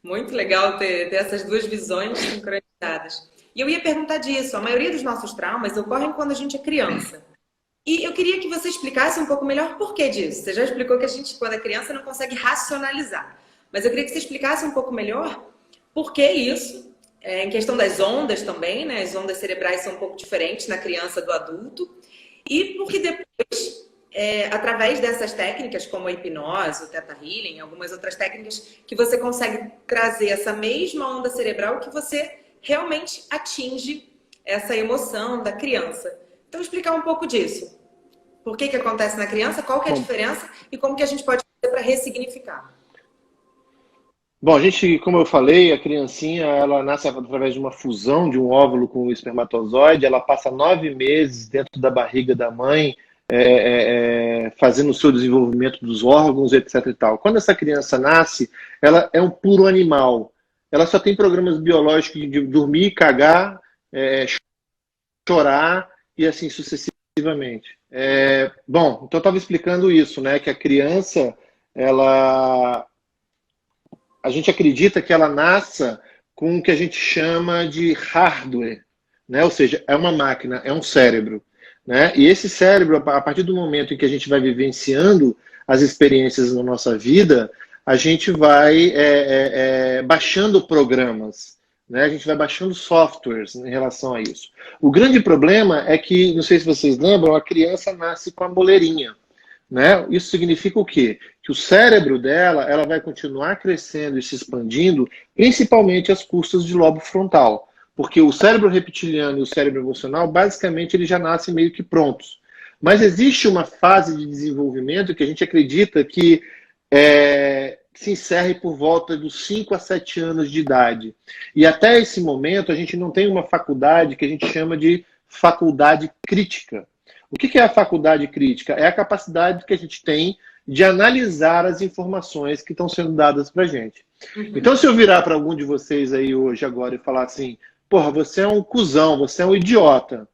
Muito legal ter essas duas visões sincronizadas. E eu ia perguntar disso. A maioria dos nossos traumas ocorrem quando a gente é criança. E eu queria que você explicasse um pouco melhor o porquê disso. Você já explicou que a gente, quando é criança, não consegue racionalizar. Mas eu queria que você explicasse um pouco melhor por que isso, em questão das ondas também, né? As ondas cerebrais são um pouco diferentes na criança do adulto. E porque depois, através dessas técnicas, como a hipnose, o Theta Healing, algumas outras técnicas, que você consegue trazer essa mesma onda cerebral que você realmente atinge essa emoção da criança. Então, explicar um pouco disso. Por que acontece na criança, qual que é a diferença e como que a gente pode fazer para ressignificar? Bom, a gente, como eu falei, a criancinha, ela nasce através de uma fusão de um óvulo com o espermatozoide, ela passa 9 meses dentro da barriga da mãe, fazendo o seu desenvolvimento dos órgãos, etc. e tal. Quando essa criança nasce, ela é um puro animal. Ela só tem programas biológicos de dormir, cagar, chorar e assim sucessivamente. Bom, então eu estava explicando isso, né? Que a criança, a gente acredita que ela nasça com o que a gente chama de hardware, né? Ou seja, é uma máquina, é um cérebro, né? E esse cérebro, a partir do momento em que a gente vai vivenciando as experiências na nossa vida, a gente vai baixando programas, né? A gente vai baixando softwares em relação a isso. O grande problema é que, não sei se vocês lembram, a criança nasce com a moleirinha, né? Isso significa o quê? Que o cérebro dela, ela vai continuar crescendo e se expandindo, principalmente às custas de lobo frontal. Porque o cérebro reptiliano e o cérebro emocional, basicamente, eles já nascem meio que prontos. Mas existe uma fase de desenvolvimento que a gente acredita que se encerre por volta dos 5 a 7 anos de idade. E até esse momento, a gente não tem uma faculdade que a gente chama de faculdade crítica. O que é a faculdade crítica? É a capacidade que a gente tem de analisar as informações que estão sendo dadas para a gente. Então, se eu virar para algum de vocês aí hoje, agora, e falar assim, porra, você é um cuzão, você é um idiota.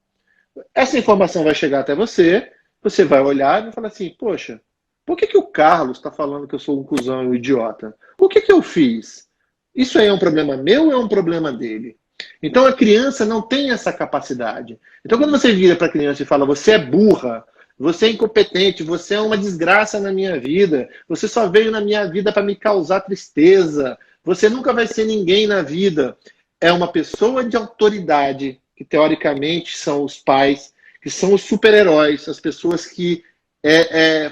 Essa informação vai chegar até você, você vai olhar e vai falar assim, poxa, por que o Carlos está falando que eu sou um cuzão e um idiota? O que eu fiz? Isso aí é um problema meu ou é um problema dele? Então a criança não tem essa capacidade. Então quando você vira para a criança e fala, você é burra, você é incompetente, você é uma desgraça na minha vida, você só veio na minha vida para me causar tristeza, você nunca vai ser ninguém na vida. É uma pessoa de autoridade, que teoricamente são os pais, que são os super-heróis, as pessoas que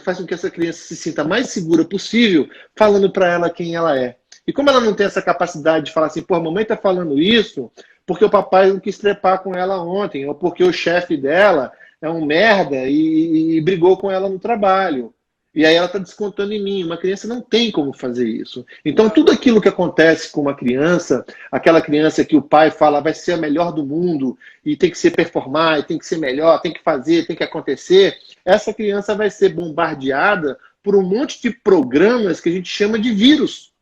fazem com que essa criança se sinta mais segura possível, falando para ela quem ela é. E como ela não tem essa capacidade de falar assim, pô, a mamãe tá falando isso porque o papai não quis trepar com ela ontem, ou porque o chefe dela é um merda e brigou com ela no trabalho. E aí ela está descontando em mim. Uma criança não tem como fazer isso. Então, tudo aquilo que acontece com uma criança, aquela criança que o pai fala vai ser a melhor do mundo, e tem que se performar, e tem que ser melhor, tem que fazer, tem que acontecer, essa criança vai ser bombardeada por um monte de programas que a gente chama de vírus.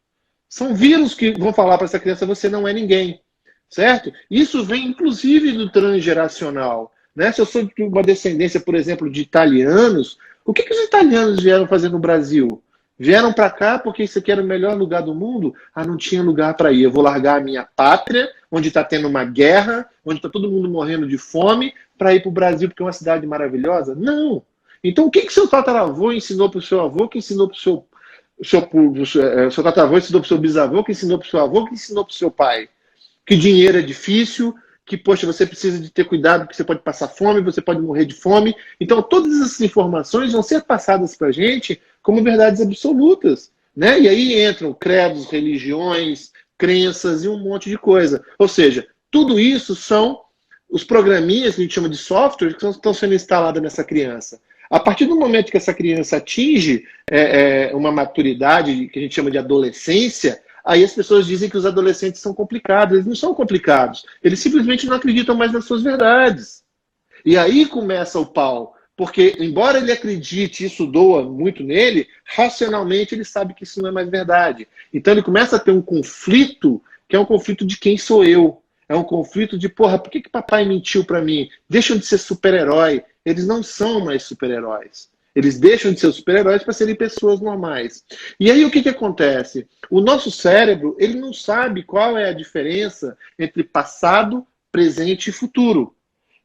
São vírus que vão falar para essa criança, você não é ninguém. Certo? Isso vem, inclusive, do transgeracional. Né? Se eu sou de uma descendência, por exemplo, de italianos, o que os italianos vieram fazer no Brasil? Vieram para cá porque isso aqui era o melhor lugar do mundo? Ah, não tinha lugar para ir. Eu vou largar a minha pátria, onde está tendo uma guerra, onde está todo mundo morrendo de fome, para ir para o Brasil porque é uma cidade maravilhosa? Não. Então, o que seu tataravô ensinou para o seu avô, que ensinou para o seu tataravô, ensinou para o seu bisavô, que ensinou para o seu avô, que ensinou para o seu pai? Que dinheiro é difícil, que, poxa, você precisa de ter cuidado, porque você pode passar fome, você pode morrer de fome. Então, todas essas informações vão ser passadas para a gente como verdades absolutas. Né? E aí entram credos, religiões, crenças e um monte de coisa. Ou seja, tudo isso são os programinhas que a gente chama de software que estão sendo instalados nessa criança. A partir do momento que essa criança atinge uma maturidade que a gente chama de adolescência, aí as pessoas dizem que os adolescentes são complicados. Eles não são complicados. Eles simplesmente não acreditam mais nas suas verdades. E aí começa o pau. Porque, embora ele acredite, isso doa muito nele, racionalmente ele sabe que isso não é mais verdade. Então ele começa a ter um conflito, que é um conflito de quem sou eu. É um conflito de, porra, por que papai mentiu para mim? Deixam de ser super-herói. Eles não são mais super-heróis. Eles deixam de ser super-heróis para serem pessoas normais. E aí o que acontece? O nosso cérebro, ele não sabe qual é a diferença entre passado, presente e futuro.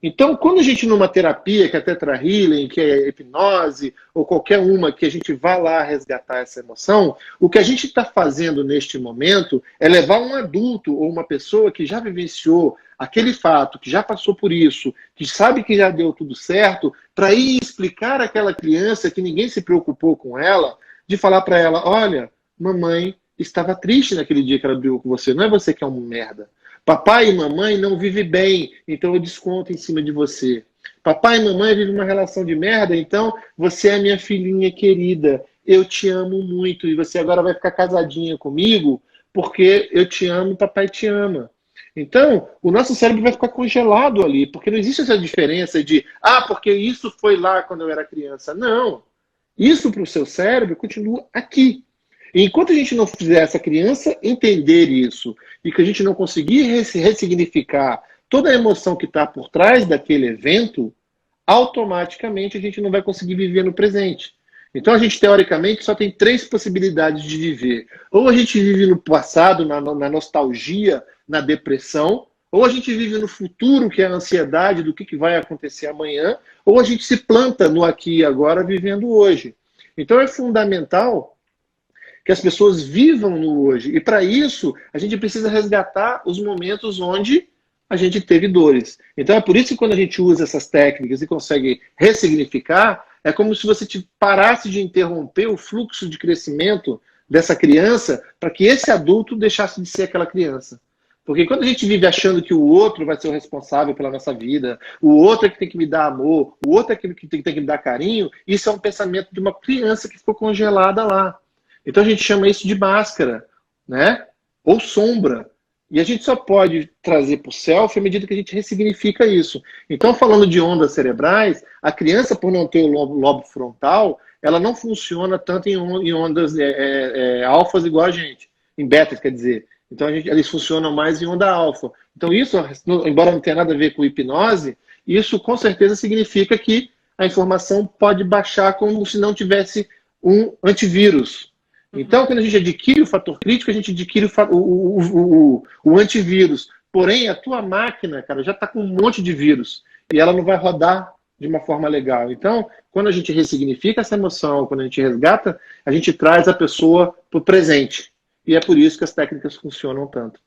Então, quando a gente numa terapia, que é Theta Healing, que é hipnose, ou qualquer uma que a gente vá lá resgatar essa emoção, o que a gente está fazendo neste momento é levar um adulto ou uma pessoa que já vivenciou aquele fato, que já passou por isso, que sabe que já deu tudo certo, para ir explicar àquela criança que ninguém se preocupou com ela, de falar para ela, olha, mamãe estava triste naquele dia que ela brigou com você, não é você que é um merda. Papai e mamãe não vivem bem, então eu desconto em cima de você. Papai e mamãe vivem uma relação de merda, então você é minha filhinha querida. Eu te amo muito e você agora vai ficar casadinha comigo porque eu te amo, papai te ama. Então, o nosso cérebro vai ficar congelado ali, porque não existe essa diferença de, porque isso foi lá quando eu era criança. Não. Isso para o seu cérebro continua aqui. E enquanto a gente não fizer essa criança entender isso e que a gente não conseguir ressignificar toda a emoção que está por trás daquele evento, automaticamente a gente não vai conseguir viver no presente. Então a gente, teoricamente, só tem 3 possibilidades de viver. Ou a gente vive no passado, na nostalgia, na depressão, ou a gente vive no futuro, que é a ansiedade do que vai acontecer amanhã, ou a gente se planta no aqui e agora, vivendo hoje. Então é fundamental que as pessoas vivam no hoje. E para isso, a gente precisa resgatar os momentos onde a gente teve dores. Então é por isso que quando a gente usa essas técnicas e consegue ressignificar, é como se você parasse de interromper o fluxo de crescimento dessa criança para que esse adulto deixasse de ser aquela criança. Porque quando a gente vive achando que o outro vai ser o responsável pela nossa vida, o outro é que tem que me dar amor, o outro é que tem que me dar carinho, isso é um pensamento de uma criança que ficou congelada lá. Então a gente chama isso de máscara, né? Ou sombra. E a gente só pode trazer para o self à medida que a gente ressignifica isso. Então, falando de ondas cerebrais, a criança, por não ter o lobo frontal, ela não funciona tanto em ondas alfas igual a gente. Em betas, quer dizer. Então, eles funcionam mais em onda alfa. Então, isso, embora não tenha nada a ver com hipnose, isso com certeza significa que a informação pode baixar como se não tivesse um antivírus. Então, quando a gente adquire o fator crítico, a gente adquire o antivírus. Porém, a tua máquina, cara, já está com um monte de vírus. E ela não vai rodar de uma forma legal. Então, quando a gente ressignifica essa emoção, quando a gente resgata, a gente traz a pessoa para o presente. E é por isso que as técnicas funcionam tanto,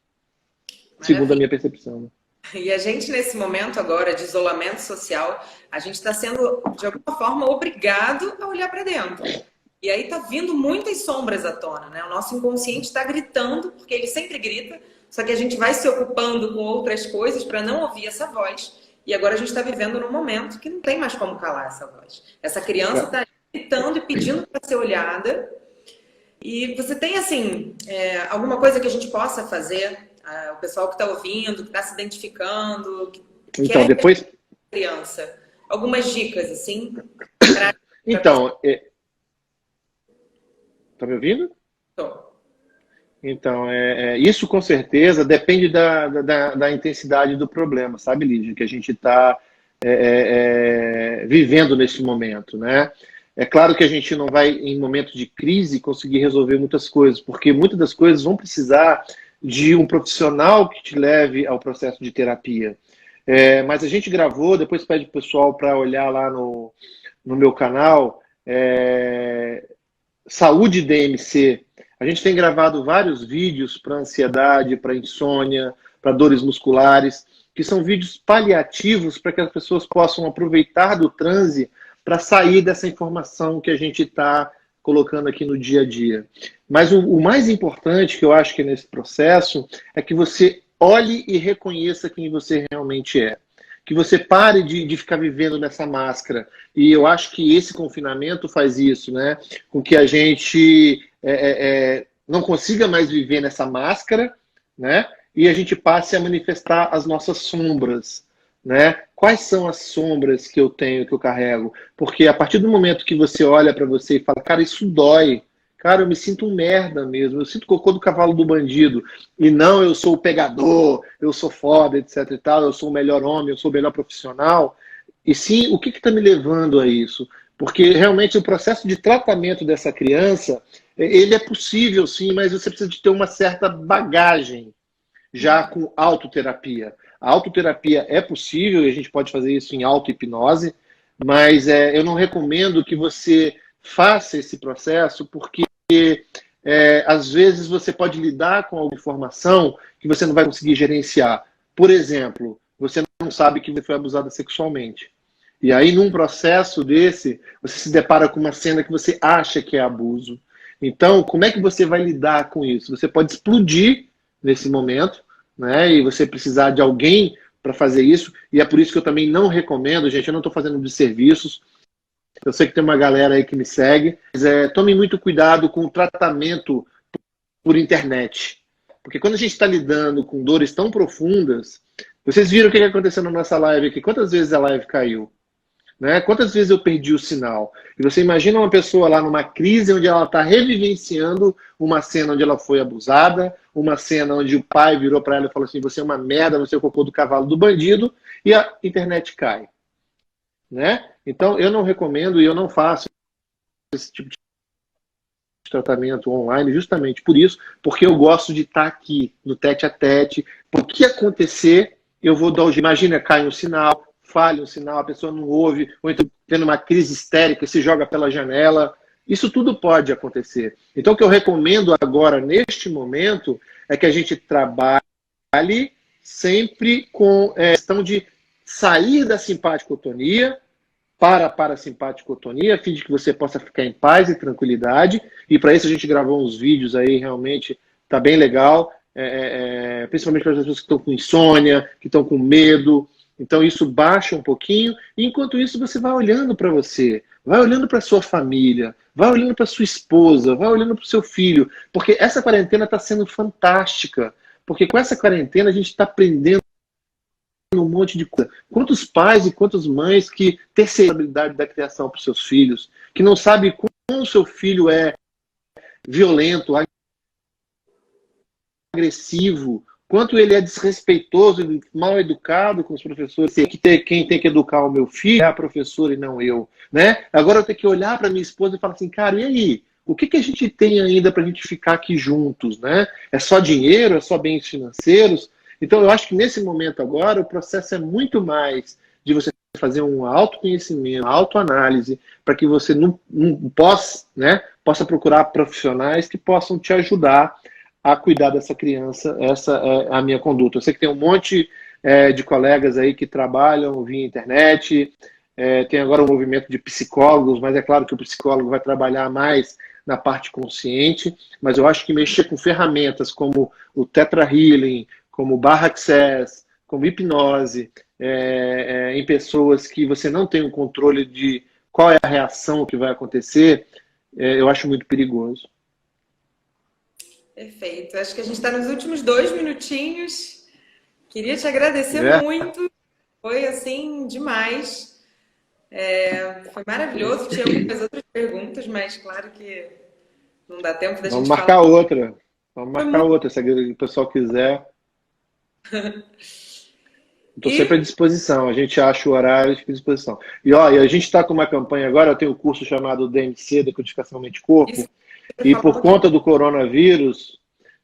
segundo a minha percepção. Né? E a gente, nesse momento agora de isolamento social, a gente está sendo, de alguma forma, obrigado a olhar para dentro. E aí tá vindo muitas sombras à tona, né? O nosso inconsciente está gritando, porque ele sempre grita, só que a gente vai se ocupando com outras coisas para não ouvir essa voz. E agora a gente está vivendo num momento que não tem mais como calar essa voz. Essa criança está gritando e pedindo para ser olhada. E você tem, assim, alguma coisa que a gente possa fazer? O pessoal que está ouvindo, que está se identificando, que então, quer depois... criança. Algumas dicas, assim? Então, tá me ouvindo? Tô. Então, isso com certeza depende da intensidade do problema, sabe, Lígia? Que a gente está vivendo nesse momento, né? É claro que a gente não vai, em momentos de crise, conseguir resolver muitas coisas, porque muitas das coisas vão precisar de um profissional que te leve ao processo de terapia. Mas a gente gravou, depois pede o pessoal para olhar lá no meu canal, Saúde DMC. A gente tem gravado vários vídeos para ansiedade, para insônia, para dores musculares, que são vídeos paliativos para que as pessoas possam aproveitar do transe para sair dessa informação que a gente está colocando aqui no dia a dia. Mas o mais importante que eu acho que é nesse processo é que você olhe e reconheça quem você realmente é. Que você pare de ficar vivendo nessa máscara. E eu acho que esse confinamento faz isso, né? Com que a gente não consiga mais viver nessa máscara, né? E a gente passe a manifestar as nossas sombras, né? Quais são as sombras que eu tenho, que eu carrego? Porque a partir do momento que você olha para você e fala, cara, isso dói. Cara, eu me sinto um merda mesmo. Eu sinto cocô do cavalo do bandido. E não, eu sou o pegador, eu sou foda, etc e tal, eu sou o melhor homem, eu sou o melhor profissional. E sim, o que está me levando a isso? Porque realmente o processo de tratamento dessa criança, ele é possível sim, mas você precisa de ter uma certa bagagem já com autoterapia. A autoterapia é possível e a gente pode fazer isso em auto-hipnose, mas eu não recomendo que você faça esse processo porque às vezes você pode lidar com alguma informação que você não vai conseguir gerenciar. Por exemplo, você não sabe que você foi abusada sexualmente. E aí, num processo desse, você se depara com uma cena que você acha que é abuso. Então, como é que você vai lidar com isso? Você pode explodir nesse momento, né? E você precisar de alguém para fazer isso. E é por isso que eu também não recomendo, gente, eu não estou fazendo desserviços. Eu sei que tem uma galera aí que me segue. Mas, tome muito cuidado com o tratamento por internet. Porque quando a gente está lidando com dores tão profundas, vocês viram o que aconteceu na nossa live aqui? Quantas vezes a live caiu? Né? Quantas vezes eu perdi o sinal? E você imagina uma pessoa lá numa crise onde ela está revivenciando uma cena onde ela foi abusada, uma cena onde o pai virou para ela e falou assim, você é uma merda, você é o cocô do cavalo do bandido, e a internet cai. Né? Então, eu não recomendo e eu não faço esse tipo de tratamento online justamente por isso, porque eu gosto de estar aqui no tete-a-tete. O que acontecer, eu vou dar o... Imagina, cai um sinal, falha um sinal, a pessoa não ouve, ou então tendo uma crise histérica, se joga pela janela. Isso tudo pode acontecer. Então, o que eu recomendo agora, neste momento, é que a gente trabalhe sempre com a questão de sair da simpaticotonia para a parasimpaticotonia, a fim de que você possa ficar em paz e tranquilidade. E para isso a gente gravou uns vídeos aí, realmente está bem legal, principalmente para as pessoas que estão com insônia, que estão com medo. Então isso baixa um pouquinho, e enquanto isso você vai olhando para você, vai olhando para sua família, vai olhando para sua esposa, vai olhando para o seu filho, porque essa quarentena está sendo fantástica, porque com essa quarentena a gente está aprendendo um monte de coisa. Quantos pais e quantas mães que terceirizam a habilidade da criação para os seus filhos, que não sabe como o seu filho é violento, agressivo, quanto ele é desrespeitoso e mal educado com os professores. Quem tem que educar o meu filho é a professora e não eu. Né? Agora eu tenho que olhar para minha esposa e falar assim, cara, e aí? O que a gente tem ainda para a gente ficar aqui juntos? Né? É só dinheiro? É só bens financeiros? Então eu acho que nesse momento agora o processo é muito mais de você fazer um autoconhecimento, uma autoanálise, para que você possa procurar profissionais que possam te ajudar a cuidar dessa criança. Essa é a minha conduta. Eu sei que tem um monte de colegas aí que trabalham via internet, tem agora um movimento de psicólogos, mas é claro que o psicólogo vai trabalhar mais na parte consciente, mas eu acho que mexer com ferramentas como o Theta Healing, como o Barra Access, como hipnose, em pessoas que você não tem o controle de qual é a reação que vai acontecer, eu acho muito perigoso. Perfeito. Acho que a gente está nos últimos 2 minutinhos. Queria te agradecer muito. Foi, assim, demais. Foi maravilhoso. Tinha algumas outras perguntas, mas claro que não dá tempo da gente falar. Vamos marcar outra, se o pessoal quiser. Estou sempre à disposição. A gente acha o horário e fica à disposição. E a gente está com uma campanha agora. Eu tenho um curso chamado DMC, Decodificação Mente-Corpo. E por conta do coronavírus,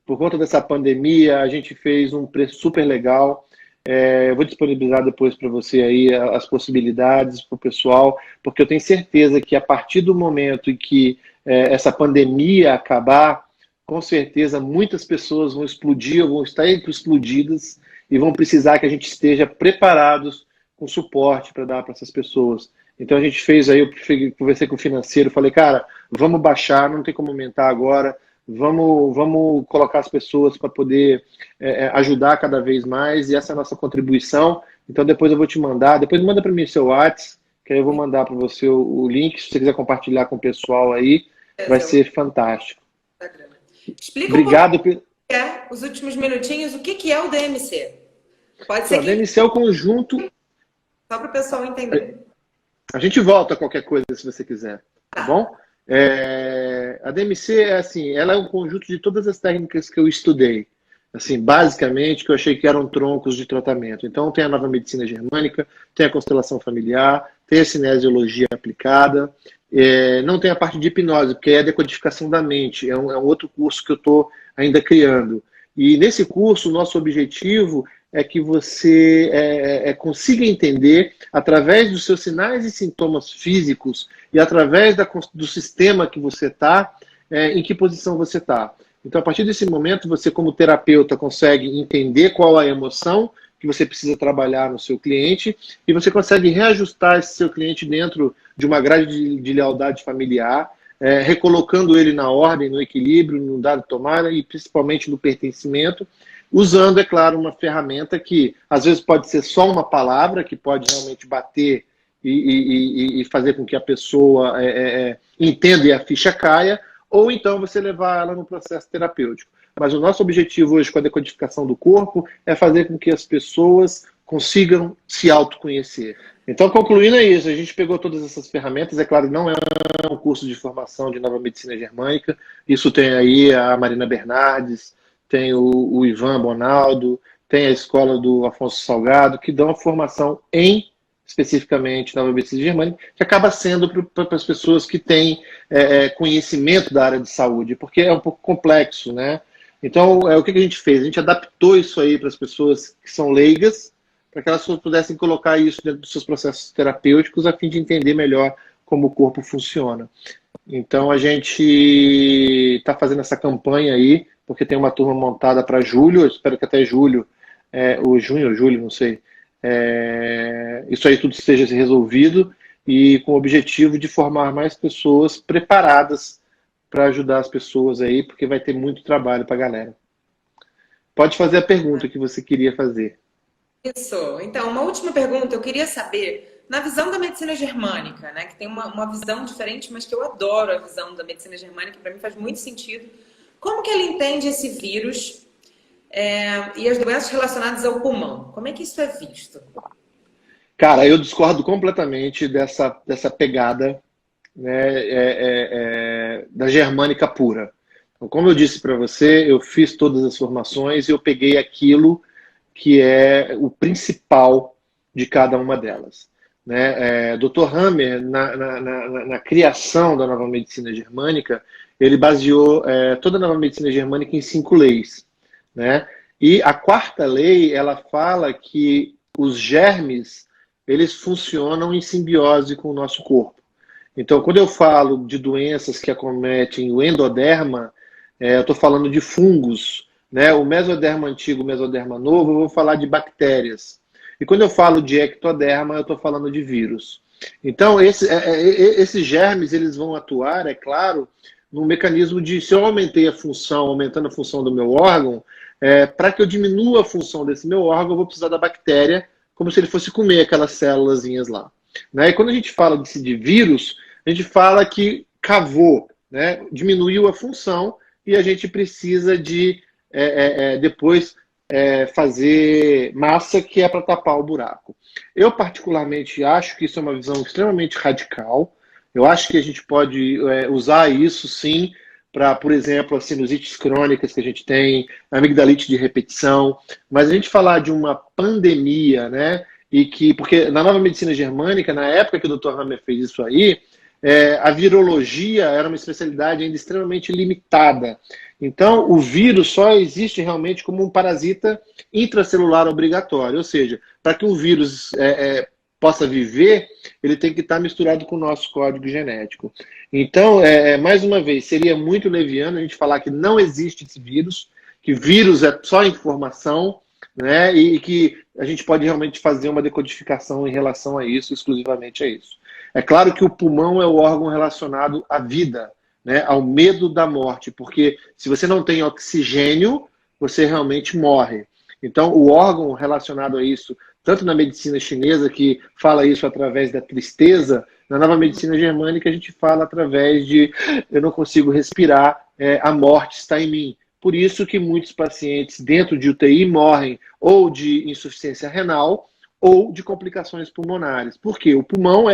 por conta dessa pandemia, a gente fez um preço super legal. Eu vou disponibilizar depois para você aí as possibilidades para o pessoal, porque eu tenho certeza que a partir do momento em que essa pandemia acabar, com certeza muitas pessoas vão explodir, ou vão estar explodidas, e vão precisar que a gente esteja preparados com suporte para dar para essas pessoas. Então a gente fez aí, eu conversei com o financeiro, falei, cara, vamos baixar, não tem como aumentar agora, vamos colocar as pessoas para poder ajudar cada vez mais, e essa é a nossa contribuição. Então depois eu vou te mandar, depois manda para mim seu WhatsApp, que aí eu vou mandar para você o link, se você quiser compartilhar com o pessoal aí, vai ser fantástico. Explica Obrigado. Os últimos minutinhos, o que é o DMC? Pode ser o DMC é o conjunto... Só para o pessoal entender. A gente volta a qualquer coisa, se você quiser, tá bom? A DMC ela é um conjunto de todas as técnicas que eu estudei, assim, basicamente, que eu achei que eram troncos de tratamento. Então, tem a nova medicina germânica, tem a constelação familiar, tem a cinesiologia aplicada, não tem a parte de hipnose, porque é a decodificação da mente, é um outro curso que eu estou ainda criando. E nesse curso, o nosso objetivo é que você consiga entender, através dos seus sinais e sintomas físicos e através do sistema que você está, em que posição você está. Então, a partir desse momento, você, como terapeuta, consegue entender qual a emoção que você precisa trabalhar no seu cliente e você consegue reajustar esse seu cliente dentro de uma grade de lealdade familiar, recolocando ele na ordem, no equilíbrio, no dado tomada e principalmente no pertencimento, usando, é claro, uma ferramenta que às vezes pode ser só uma palavra, que pode realmente bater e fazer com que a pessoa entenda e a ficha caia, ou então você levar ela no processo terapêutico. Mas o nosso objetivo hoje com a decodificação do corpo é fazer com que as pessoas consigam se autoconhecer. Então, concluindo é isso, a gente pegou todas essas ferramentas, é claro, não é um curso de formação de nova medicina germânica, isso tem aí a Marina Bernardes, tem o Ivan Bonaldo, tem a escola do Afonso Salgado, que dão a formação especificamente nova medicina germânica, que acaba sendo para as pessoas que têm conhecimento da área de saúde, porque é um pouco complexo, né? Então, o que a gente fez? A gente adaptou isso aí para as pessoas que são leigas, para que elas pudessem colocar isso dentro dos seus processos terapêuticos, a fim de entender melhor como o corpo funciona. Então, a gente está fazendo essa campanha aí, porque tem uma turma montada para julho, eu espero que até julho, ou junho ou julho, não sei, isso aí tudo esteja resolvido, e com o objetivo de formar mais pessoas preparadas para ajudar as pessoas aí, porque vai ter muito trabalho para a galera. Pode fazer a pergunta que você queria fazer. Isso. Então, uma última pergunta. Eu queria saber, na visão da medicina germânica, né, que tem uma visão diferente, mas que eu adoro a visão da medicina germânica, para mim faz muito sentido. Como que ele entende esse vírus e as doenças relacionadas ao pulmão? Como é que isso é visto? Cara, eu discordo completamente dessa pegada, né, da germânica pura. Então, como eu disse para você, eu fiz todas as formações e eu peguei aquilo que é o principal de cada uma delas. Né? Dr. Hammer, na criação da nova medicina germânica, ele baseou toda a nova medicina germânica em 5 leis. Né? E a 4ª lei, ela fala que os germes eles funcionam em simbiose com o nosso corpo. Então, quando eu falo de doenças que acometem o endoderma, eu estou falando de fungos, né? O mesoderma antigo, o mesoderma novo, eu vou falar de bactérias. E quando eu falo de ectoderma, eu estou falando de vírus. Então, esses germes, eles vão atuar, é claro, no mecanismo de, se eu aumentei a função, aumentando a função do meu órgão, para que eu diminua a função desse meu órgão, eu vou precisar da bactéria, como se ele fosse comer aquelas célulazinhas lá. Né? E quando a gente fala de vírus, a gente fala que cavou, né? Diminuiu a função e a gente precisa de depois fazer massa que é para tapar o buraco. Eu particularmente acho que isso é uma visão extremamente radical. Eu acho que a gente pode usar isso sim para, por exemplo, as sinusites crônicas que a gente tem, a amigdalite de repetição, mas a gente falar de uma pandemia, né? E que, porque na nova medicina germânica, na época que o Dr. Hammer fez isso aí, a virologia era uma especialidade ainda extremamente limitada. Então, o vírus só existe realmente como um parasita intracelular obrigatório, ou seja, para que um vírus possa viver, ele tem que estar misturado com o nosso código genético. Então, mais uma vez, seria muito leviano a gente falar que não existe esse vírus, que vírus é só informação, né? E que a gente pode realmente fazer uma decodificação em relação a isso, exclusivamente a isso. É claro que o pulmão é o órgão relacionado à vida, né? Ao medo da morte, porque se você não tem oxigênio, você realmente morre. Então, o órgão relacionado a isso, tanto na medicina chinesa, que fala isso através da tristeza, na nova medicina germânica a gente fala através de eu não consigo respirar, a morte está em mim. Por isso que muitos pacientes dentro de UTI morrem ou de insuficiência renal ou de complicações pulmonares. Por quê? O pulmão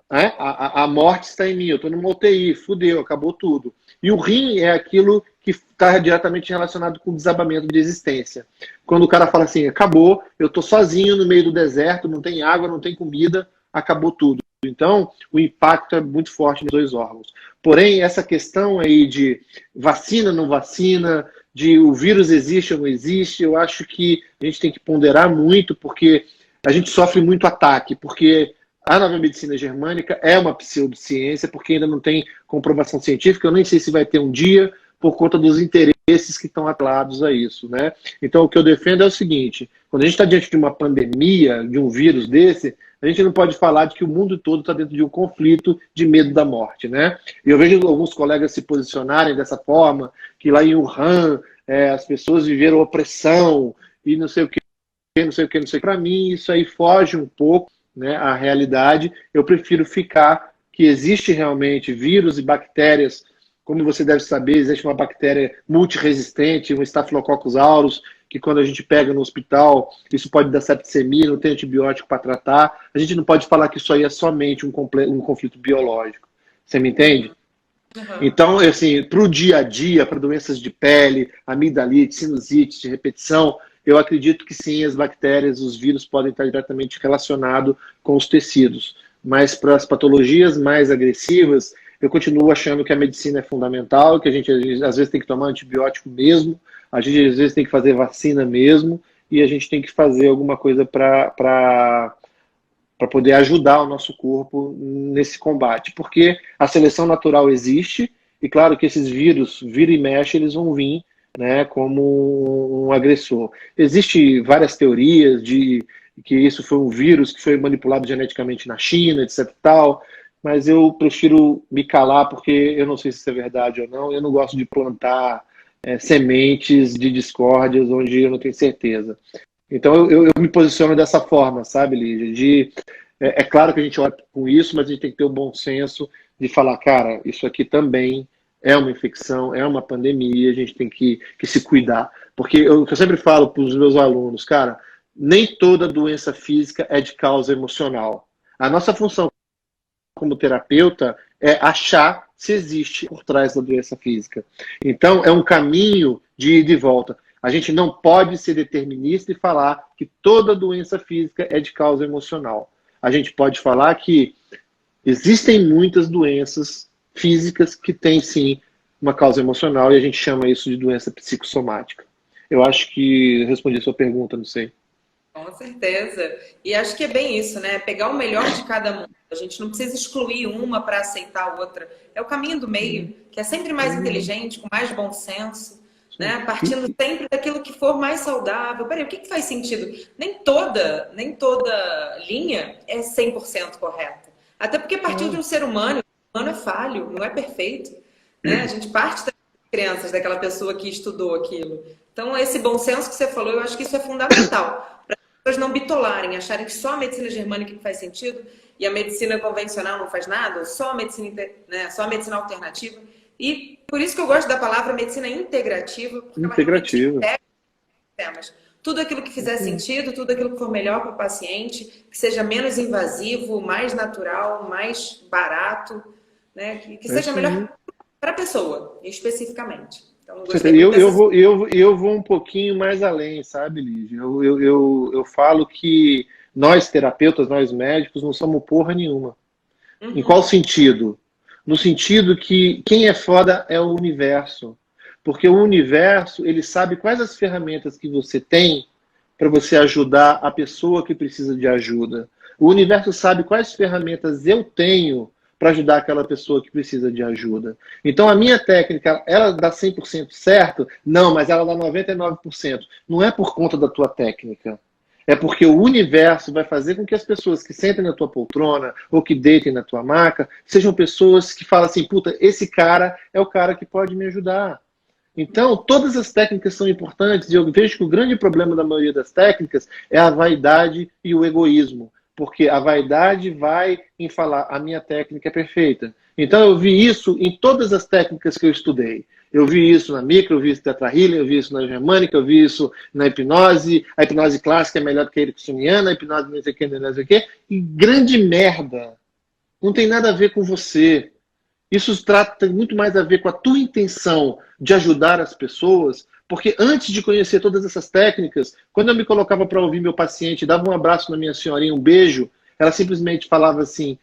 a morte está em mim, eu estou numa UTI, fudeu, acabou tudo. E o rim é aquilo que está diretamente relacionado com o desabamento de existência. Quando o cara fala assim, acabou, eu estou sozinho no meio do deserto, não tem água, não tem comida, acabou tudo. Então, o impacto é muito forte nos dois órgãos. Porém, essa questão aí de vacina, não vacina, de o vírus existe ou não existe, eu acho que a gente tem que ponderar muito, porque a gente sofre muito ataque, porque a nova medicina germânica é uma pseudociência, porque ainda não tem comprovação científica, eu nem sei se vai ter um dia, por conta dos interesses que estão atrelados a isso, né? Então, o que eu defendo é o seguinte, quando a gente está diante de uma pandemia, de um vírus desse, a gente não pode falar de que o mundo todo está dentro de um conflito de medo da morte, né? E eu vejo alguns colegas se posicionarem dessa forma, que lá em Wuhan as pessoas viveram opressão e não sei o que, não sei o que, não sei o que. Para mim, isso aí foge um pouco, né, a realidade. Eu prefiro ficar que existe realmente vírus e bactérias. Como você deve saber, existe uma bactéria multiresistente, um Staphylococcus aureus, que quando a gente pega no hospital, isso pode dar septicemia, não tem antibiótico para tratar. A gente não pode falar que isso aí é somente um conflito biológico. Você me entende? Uhum. Então, assim, para o dia a dia, para doenças de pele, amigdalite, sinusite, de repetição, eu acredito que sim, as bactérias, os vírus podem estar diretamente relacionados com os tecidos. Mas para as patologias mais agressivas, eu continuo achando que a medicina é fundamental, que a gente às vezes tem que tomar antibiótico mesmo, a gente às vezes tem que fazer vacina mesmo, e a gente tem que fazer alguma coisa para poder ajudar o nosso corpo nesse combate. Porque a seleção natural existe, e claro que esses vírus, vira e mexe, eles vão vir, né, como um agressor. Existem várias teorias de que isso foi um vírus que foi manipulado geneticamente na China, etc e tal, mas eu prefiro me calar porque eu não sei se isso é verdade ou não. Eu não gosto de plantar sementes de discórdias onde eu não tenho certeza. Então eu me posiciono dessa forma, sabe, Lígia? É claro que a gente olha com isso, mas a gente tem que ter o bom senso de falar, cara, isso aqui também é uma infecção, é uma pandemia, a gente tem que se cuidar. Porque eu sempre falo para os meus alunos, cara, nem toda doença física é de causa emocional. A nossa função como terapeuta é achar se existe por trás da doença física. Então, é um caminho de ida e volta. A gente não pode ser determinista e falar que toda doença física é de causa emocional. A gente pode falar que existem muitas doenças físicas que têm, sim, uma causa emocional e a gente chama isso de doença psicossomática. Eu acho que respondi a sua pergunta, não sei. Com certeza. E acho que é bem isso, né? Pegar o melhor de cada mundo. A gente não precisa excluir uma para aceitar a outra. É o caminho do meio, que é sempre mais inteligente, com mais bom senso, né? Partindo sempre daquilo que for mais saudável. Peraí, o que faz sentido? Nem toda linha é 100% correta. Até porque partiu de um ser humano. O humano é falho, não é perfeito, né? A gente parte das crenças daquela pessoa que estudou aquilo. Então, esse bom senso que você falou, eu acho que isso é fundamental. Para as pessoas não bitolarem, acharem que só a medicina germânica que faz sentido e a medicina convencional não faz nada, ou só a medicina, né, só a medicina alternativa. E por isso que eu gosto da palavra medicina integrativa, porque ela realmente integra temas. Tudo aquilo que fizer sentido, tudo aquilo que for melhor para o paciente, que seja menos invasivo, mais natural, mais barato, né? Que seja melhor para a pessoa, especificamente. Então, eu vou um pouquinho mais além, sabe, Lígia? Eu falo que nós, terapeutas, nós médicos, não somos porra nenhuma. Em qual sentido? No sentido que quem é foda é o universo. Porque o universo, ele sabe quais as ferramentas que você tem para você ajudar a pessoa que precisa de ajuda. O universo sabe quais ferramentas eu tenho para ajudar aquela pessoa que precisa de ajuda. Então, a minha técnica, ela dá 100% certo? Não, mas ela dá 99%. Não é por conta da tua técnica. É porque o universo vai fazer com que as pessoas que sentem na tua poltrona ou que deitem na tua maca sejam pessoas que falam assim, puta, esse cara é o cara que pode me ajudar. Então, todas as técnicas são importantes e eu vejo que o grande problema da maioria das técnicas é a vaidade e o egoísmo. Porque a vaidade vai em falar, a minha técnica é perfeita. Então, eu vi isso em todas as técnicas que eu estudei. Eu vi isso na micro, eu vi isso na Theta Healing, eu vi isso na germânica, eu vi isso na hipnose. A hipnose clássica é melhor do que a ericksoniana, a hipnose não sei o que, não sei o que. E grande merda. Não tem nada a ver com você. Isso tem muito mais a ver com a tua intenção de ajudar as pessoas, porque antes de conhecer todas essas técnicas, quando eu me colocava para ouvir meu paciente, dava um abraço na minha senhorinha, um beijo, ela simplesmente falava assim,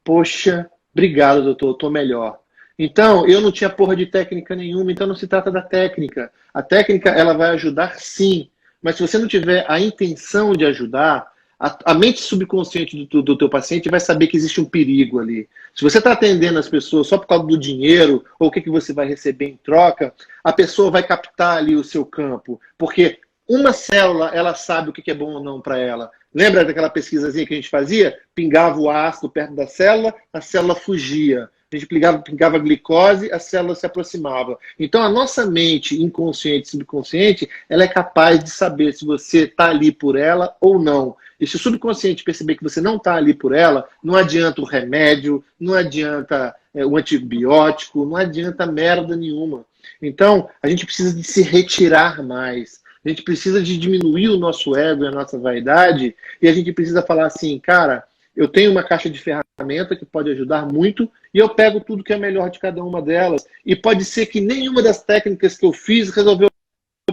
poxa, obrigado, doutor, eu tô melhor. Então, eu não tinha porra de técnica nenhuma, então não se trata da técnica. A técnica, ela vai ajudar sim, mas se você não tiver a intenção de ajudar, a mente subconsciente do teu paciente vai saber que existe um perigo ali. Se você está atendendo as pessoas só por causa do dinheiro ou o que você vai receber em troca, a pessoa vai captar ali o seu campo. Porque uma célula, ela sabe o que é bom ou não para ela. Lembra daquela pesquisazinha que a gente fazia? Pingava o ácido perto da célula, a célula fugia. A gente pingava glicose, a célula se aproximava. Então, a nossa mente inconsciente, subconsciente, ela é capaz de saber se você está ali por ela ou não. E se o subconsciente perceber que você não está ali por ela, não adianta o remédio, não adianta o antibiótico, não adianta merda nenhuma. Então, a gente precisa de se retirar mais. A gente precisa de diminuir o nosso ego e a nossa vaidade, e a gente precisa falar assim, cara, eu tenho uma caixa de ferramenta que pode ajudar muito, e eu pego tudo que é melhor de cada uma delas. E pode ser que nenhuma das técnicas que eu fiz resolveu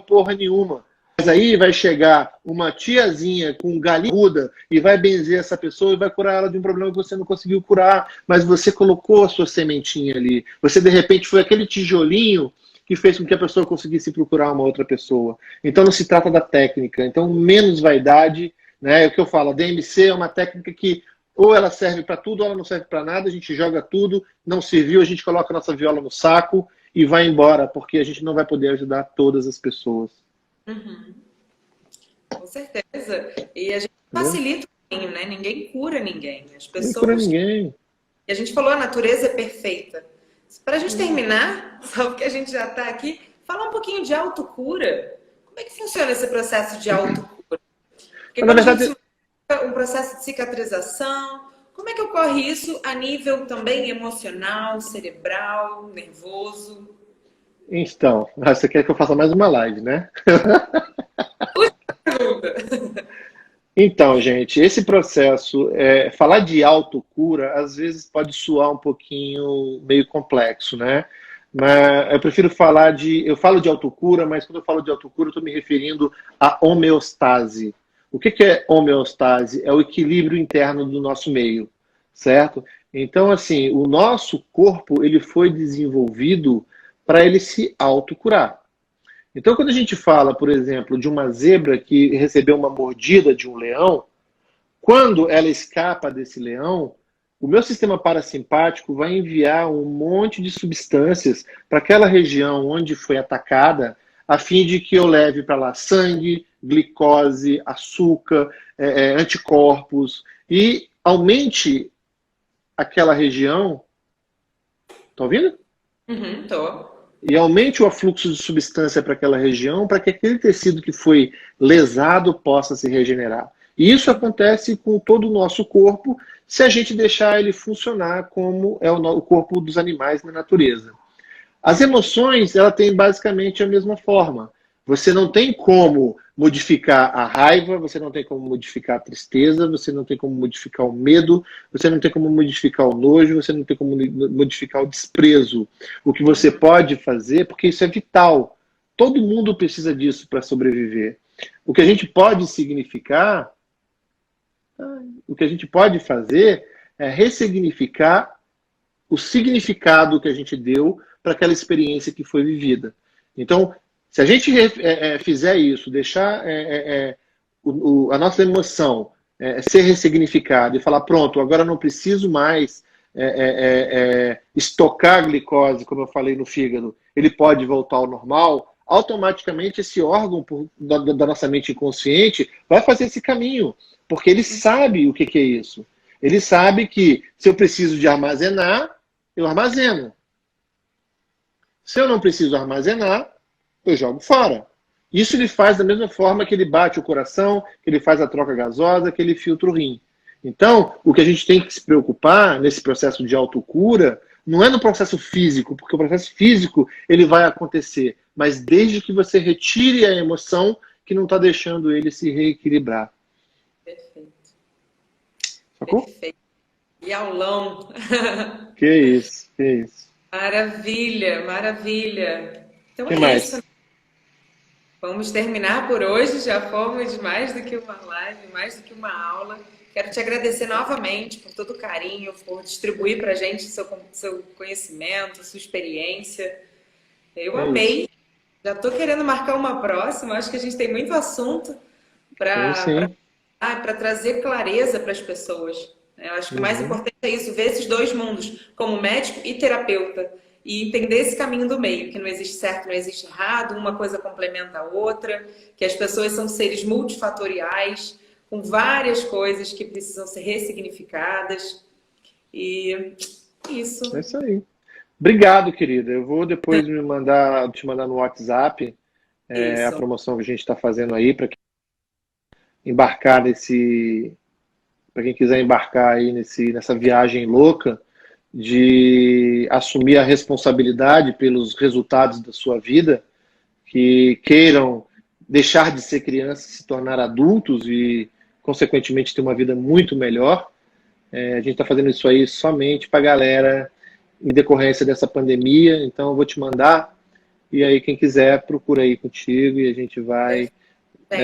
porra nenhuma. Mas aí vai chegar uma tiazinha com galinha aguda e vai benzer essa pessoa e vai curar ela de um problema que você não conseguiu curar, mas você colocou a sua sementinha ali. Você, de repente, foi aquele tijolinho que fez com que a pessoa conseguisse procurar uma outra pessoa. Então, não se trata da técnica. Então, menos vaidade, né? É o que eu falo, a DMC é uma técnica que ou ela serve para tudo ou ela não serve para nada, a gente joga tudo, não serviu, a gente coloca a nossa viola no saco e vai embora, porque a gente não vai poder ajudar todas as pessoas. Uhum. Com certeza. E a gente facilita o caminho, né? Ninguém cura ninguém. As pessoas... Não cura ninguém. E a gente falou, a natureza é perfeita. Para a gente terminar, só porque a gente já está aqui, falar um pouquinho de autocura. Como é que funciona esse processo de autocura? Porque quando a gente um processo de cicatrização, como é que ocorre isso a nível também emocional, cerebral, nervoso? Então, você quer que eu faça mais uma live, né? Então, gente, esse processo, falar de autocura, às vezes pode soar um pouquinho meio complexo, né? Mas eu prefiro falar eu falo de autocura, mas quando eu falo de autocura, eu estou me referindo à homeostase. O que é homeostase? É o equilíbrio interno do nosso meio, certo? Então, assim, o nosso corpo, ele foi desenvolvido para ele se autocurar. Então, quando a gente fala, por exemplo, de uma zebra que recebeu uma mordida de um leão, quando ela escapa desse leão, o meu sistema parasimpático vai enviar um monte de substâncias para aquela região onde foi atacada, a fim de que eu leve para lá sangue, glicose, açúcar, anticorpos, e aumente aquela região. Tá ouvindo? Tô. E aumente o afluxo de substância para aquela região, para que aquele tecido que foi lesado possa se regenerar. E isso acontece com todo o nosso corpo, se a gente deixar ele funcionar como é o corpo dos animais na natureza. As emoções, ela tem basicamente a mesma forma. Você não tem como modificar a raiva, você não tem como modificar a tristeza, você não tem como modificar o medo, você não tem como modificar o nojo, você não tem como modificar o desprezo. O que você pode fazer, porque isso é vital. Todo mundo precisa disso para sobreviver. O que a gente pode significar, o que a gente pode fazer é ressignificar o significado que a gente deu para aquela experiência que foi vivida. Então, se a gente fizer isso, deixar a nossa emoção ser ressignificada e falar, pronto, agora não preciso mais estocar glicose, como eu falei no fígado, ele pode voltar ao normal, automaticamente esse órgão da nossa mente inconsciente vai fazer esse caminho, porque ele sabe o que é isso. Ele sabe que se eu preciso de armazenar, eu armazeno. Se eu não preciso armazenar, eu jogo fora. Isso ele faz da mesma forma que ele bate o coração, que ele faz a troca gasosa, que ele filtra o rim. Então, o que a gente tem que se preocupar nesse processo de autocura não é no processo físico, porque o processo físico ele vai acontecer, mas desde que você retire a emoção que não está deixando ele se reequilibrar. Perfeito. Sacou? Perfeito. E aulão. Que isso, que isso. Maravilha, maravilha. Então Que é mais? isso. Vamos terminar por hoje. Já fomos mais do que uma live, mais do que uma aula. Quero te agradecer novamente por todo o carinho, por distribuir para a gente seu conhecimento, sua experiência. Eu amei. Já estou querendo marcar uma próxima. Acho que a gente tem muito assunto para trazer clareza para as pessoas. Eu acho que o mais importante é isso, ver esses dois mundos, como médico e terapeuta, e entender esse caminho do meio, que não existe certo, não existe errado, uma coisa complementa a outra, que as pessoas são seres multifatoriais, com várias coisas que precisam ser ressignificadas. E isso. É isso aí. Obrigado, querida. Eu vou depois te mandar no WhatsApp a promoção que a gente está fazendo aí para embarcar para quem quiser embarcar aí nessa viagem louca de assumir a responsabilidade pelos resultados da sua vida, que queiram deixar de ser crianças, se tornar adultos e, consequentemente, ter uma vida muito melhor. A gente está fazendo isso aí somente para a galera em decorrência dessa pandemia, então eu vou te mandar, e aí quem quiser procura aí contigo e a gente vai...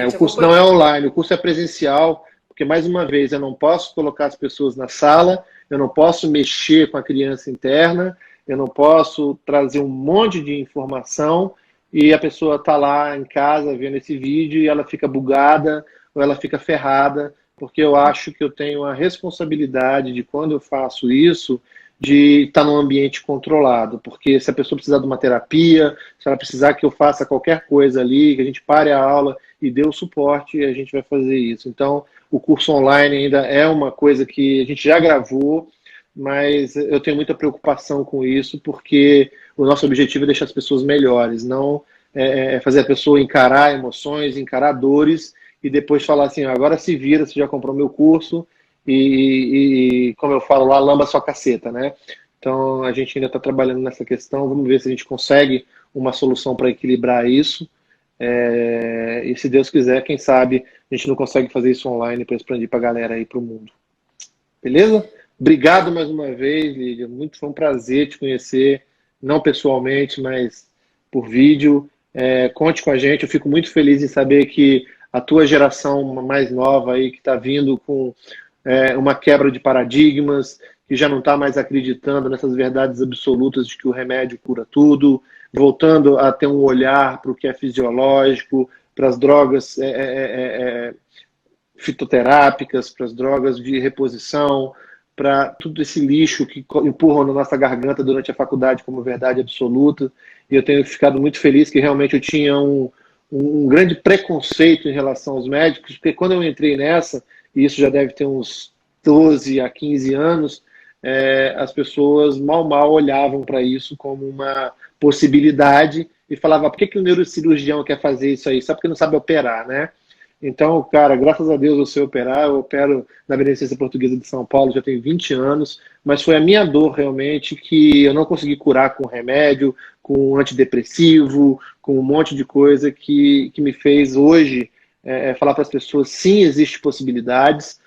o curso não é online, o curso é presencial, porque, mais uma vez, eu não posso colocar as pessoas na sala, eu não posso mexer com a criança interna, eu não posso trazer um monte de informação e a pessoa está lá em casa vendo esse vídeo e ela fica bugada ou ela fica ferrada, porque eu acho que eu tenho a responsabilidade de, quando eu faço isso, de estar num ambiente controlado, porque se a pessoa precisar de uma terapia, se ela precisar que eu faça qualquer coisa ali, que a gente pare a aula e dê o suporte, a gente vai fazer isso. Então, o curso online ainda é uma coisa que a gente já gravou, mas eu tenho muita preocupação com isso, porque o nosso objetivo é deixar as pessoas melhores, não fazer a pessoa encarar emoções, encarar dores, e depois falar assim, agora se vira, você já comprou meu curso, e como eu falo lá, lamba sua caceta, né? Então, a gente ainda está trabalhando nessa questão, vamos ver se a gente consegue uma solução para equilibrar isso, e se Deus quiser, quem sabe a gente não consegue fazer isso online para expandir para a galera aí para o mundo. Beleza? Obrigado mais uma vez, Lídia. Foi um prazer te conhecer, não pessoalmente, mas por vídeo. Conte com a gente. Eu fico muito feliz em saber que a tua geração mais nova aí, que está vindo com uma quebra de paradigmas, que já não está mais acreditando nessas verdades absolutas de que o remédio cura tudo, voltando a ter um olhar para o que é fisiológico, para as drogas fitoterápicas, para as drogas de reposição, para tudo esse lixo que empurram na nossa garganta durante a faculdade como verdade absoluta. E eu tenho ficado muito feliz que realmente eu tinha um grande preconceito em relação aos médicos, porque quando eu entrei nessa, e isso já deve ter uns 12 a 15 anos, as pessoas mal olhavam para isso como uma possibilidade e falavam, por que o neurocirurgião quer fazer isso aí? Só porque não sabe operar, né? Então, cara, graças a Deus eu sei operar, eu opero na Beneficência Portuguesa de São Paulo, já tenho 20 anos, mas foi a minha dor realmente que eu não consegui curar com remédio, com antidepressivo, com um monte de coisa que me fez hoje falar para as pessoas, sim, existem possibilidades,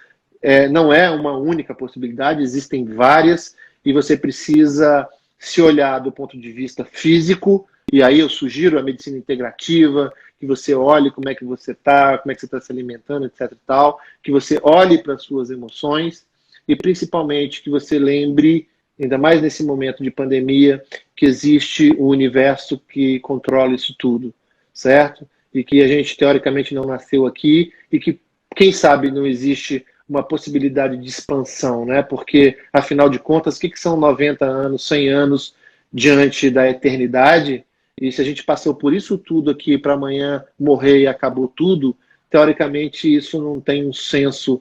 não é uma única possibilidade, existem várias, e você precisa se olhar do ponto de vista físico, e aí eu sugiro a medicina integrativa, que você olhe como é que você está, como é que você está se alimentando, etc. e tal, que você olhe para as suas emoções e principalmente que você lembre, ainda mais nesse momento de pandemia, que existe um universo que controla isso tudo, certo? E que a gente teoricamente não nasceu aqui e que, quem sabe, não existe uma possibilidade de expansão, né? Porque, afinal de contas, o que são 90 anos, 100 anos diante da eternidade? E se a gente passou por isso tudo aqui para amanhã morrer e acabou tudo, teoricamente isso não tem um senso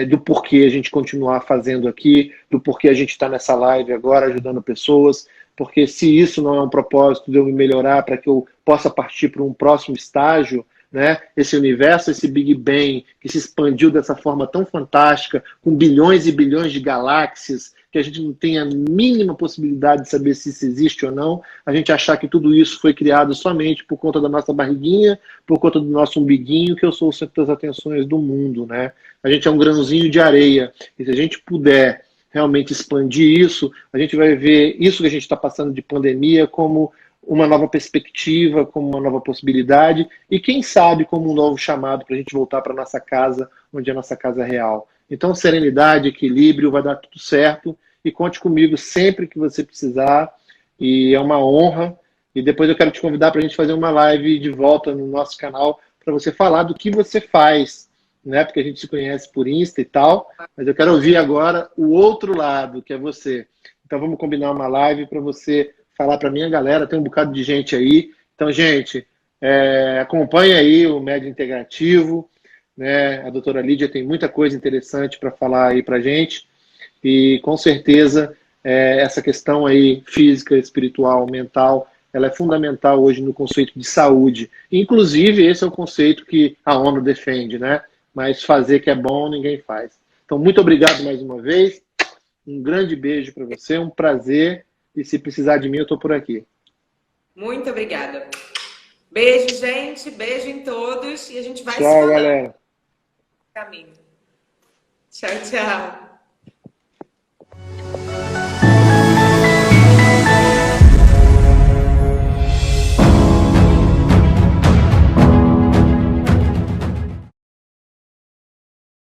do porquê a gente continuar fazendo aqui, do porquê a gente está nessa live agora ajudando pessoas, porque se isso não é um propósito de eu me melhorar para que eu possa partir para um próximo estágio, né? Esse universo, esse Big Bang que se expandiu dessa forma tão fantástica, com bilhões e bilhões de galáxias, que a gente não tem a mínima possibilidade de saber se isso existe ou não, a gente achar que tudo isso foi criado somente por conta da nossa barriguinha, por conta do nosso umbiguinho, que eu sou o centro das atenções do mundo, né? A gente é um grãozinho de areia, e se a gente puder realmente expandir isso, a gente vai ver isso que a gente está passando de pandemia como uma nova perspectiva, como uma nova possibilidade, e quem sabe como um novo chamado para a gente voltar para a nossa casa, onde é a nossa casa real. Então, serenidade, equilíbrio, vai dar tudo certo, e conte comigo sempre que você precisar, e é uma honra, e depois eu quero te convidar para a gente fazer uma live de volta no nosso canal, para você falar do que você faz, né? Porque a gente se conhece por Insta e tal, mas eu quero ouvir agora o outro lado, que é você. Então vamos combinar uma live para você falar para minha galera, tem um bocado de gente aí. Então, gente, acompanha aí o Médio Integrativo, né? A doutora Lídia tem muita coisa interessante para falar aí para gente, e com certeza essa questão aí física, espiritual, mental, ela é fundamental hoje no conceito de saúde. Inclusive, esse é o conceito que a ONU defende, né? Mas fazer que é bom, ninguém faz. Então, muito obrigado mais uma vez, um grande beijo para você, um prazer. E se precisar de mim, eu estou por aqui. Muito obrigada. Beijo, gente. Beijo em todos. E a gente vai se falando. Tchau, galera. Caminho. Tchau, tchau.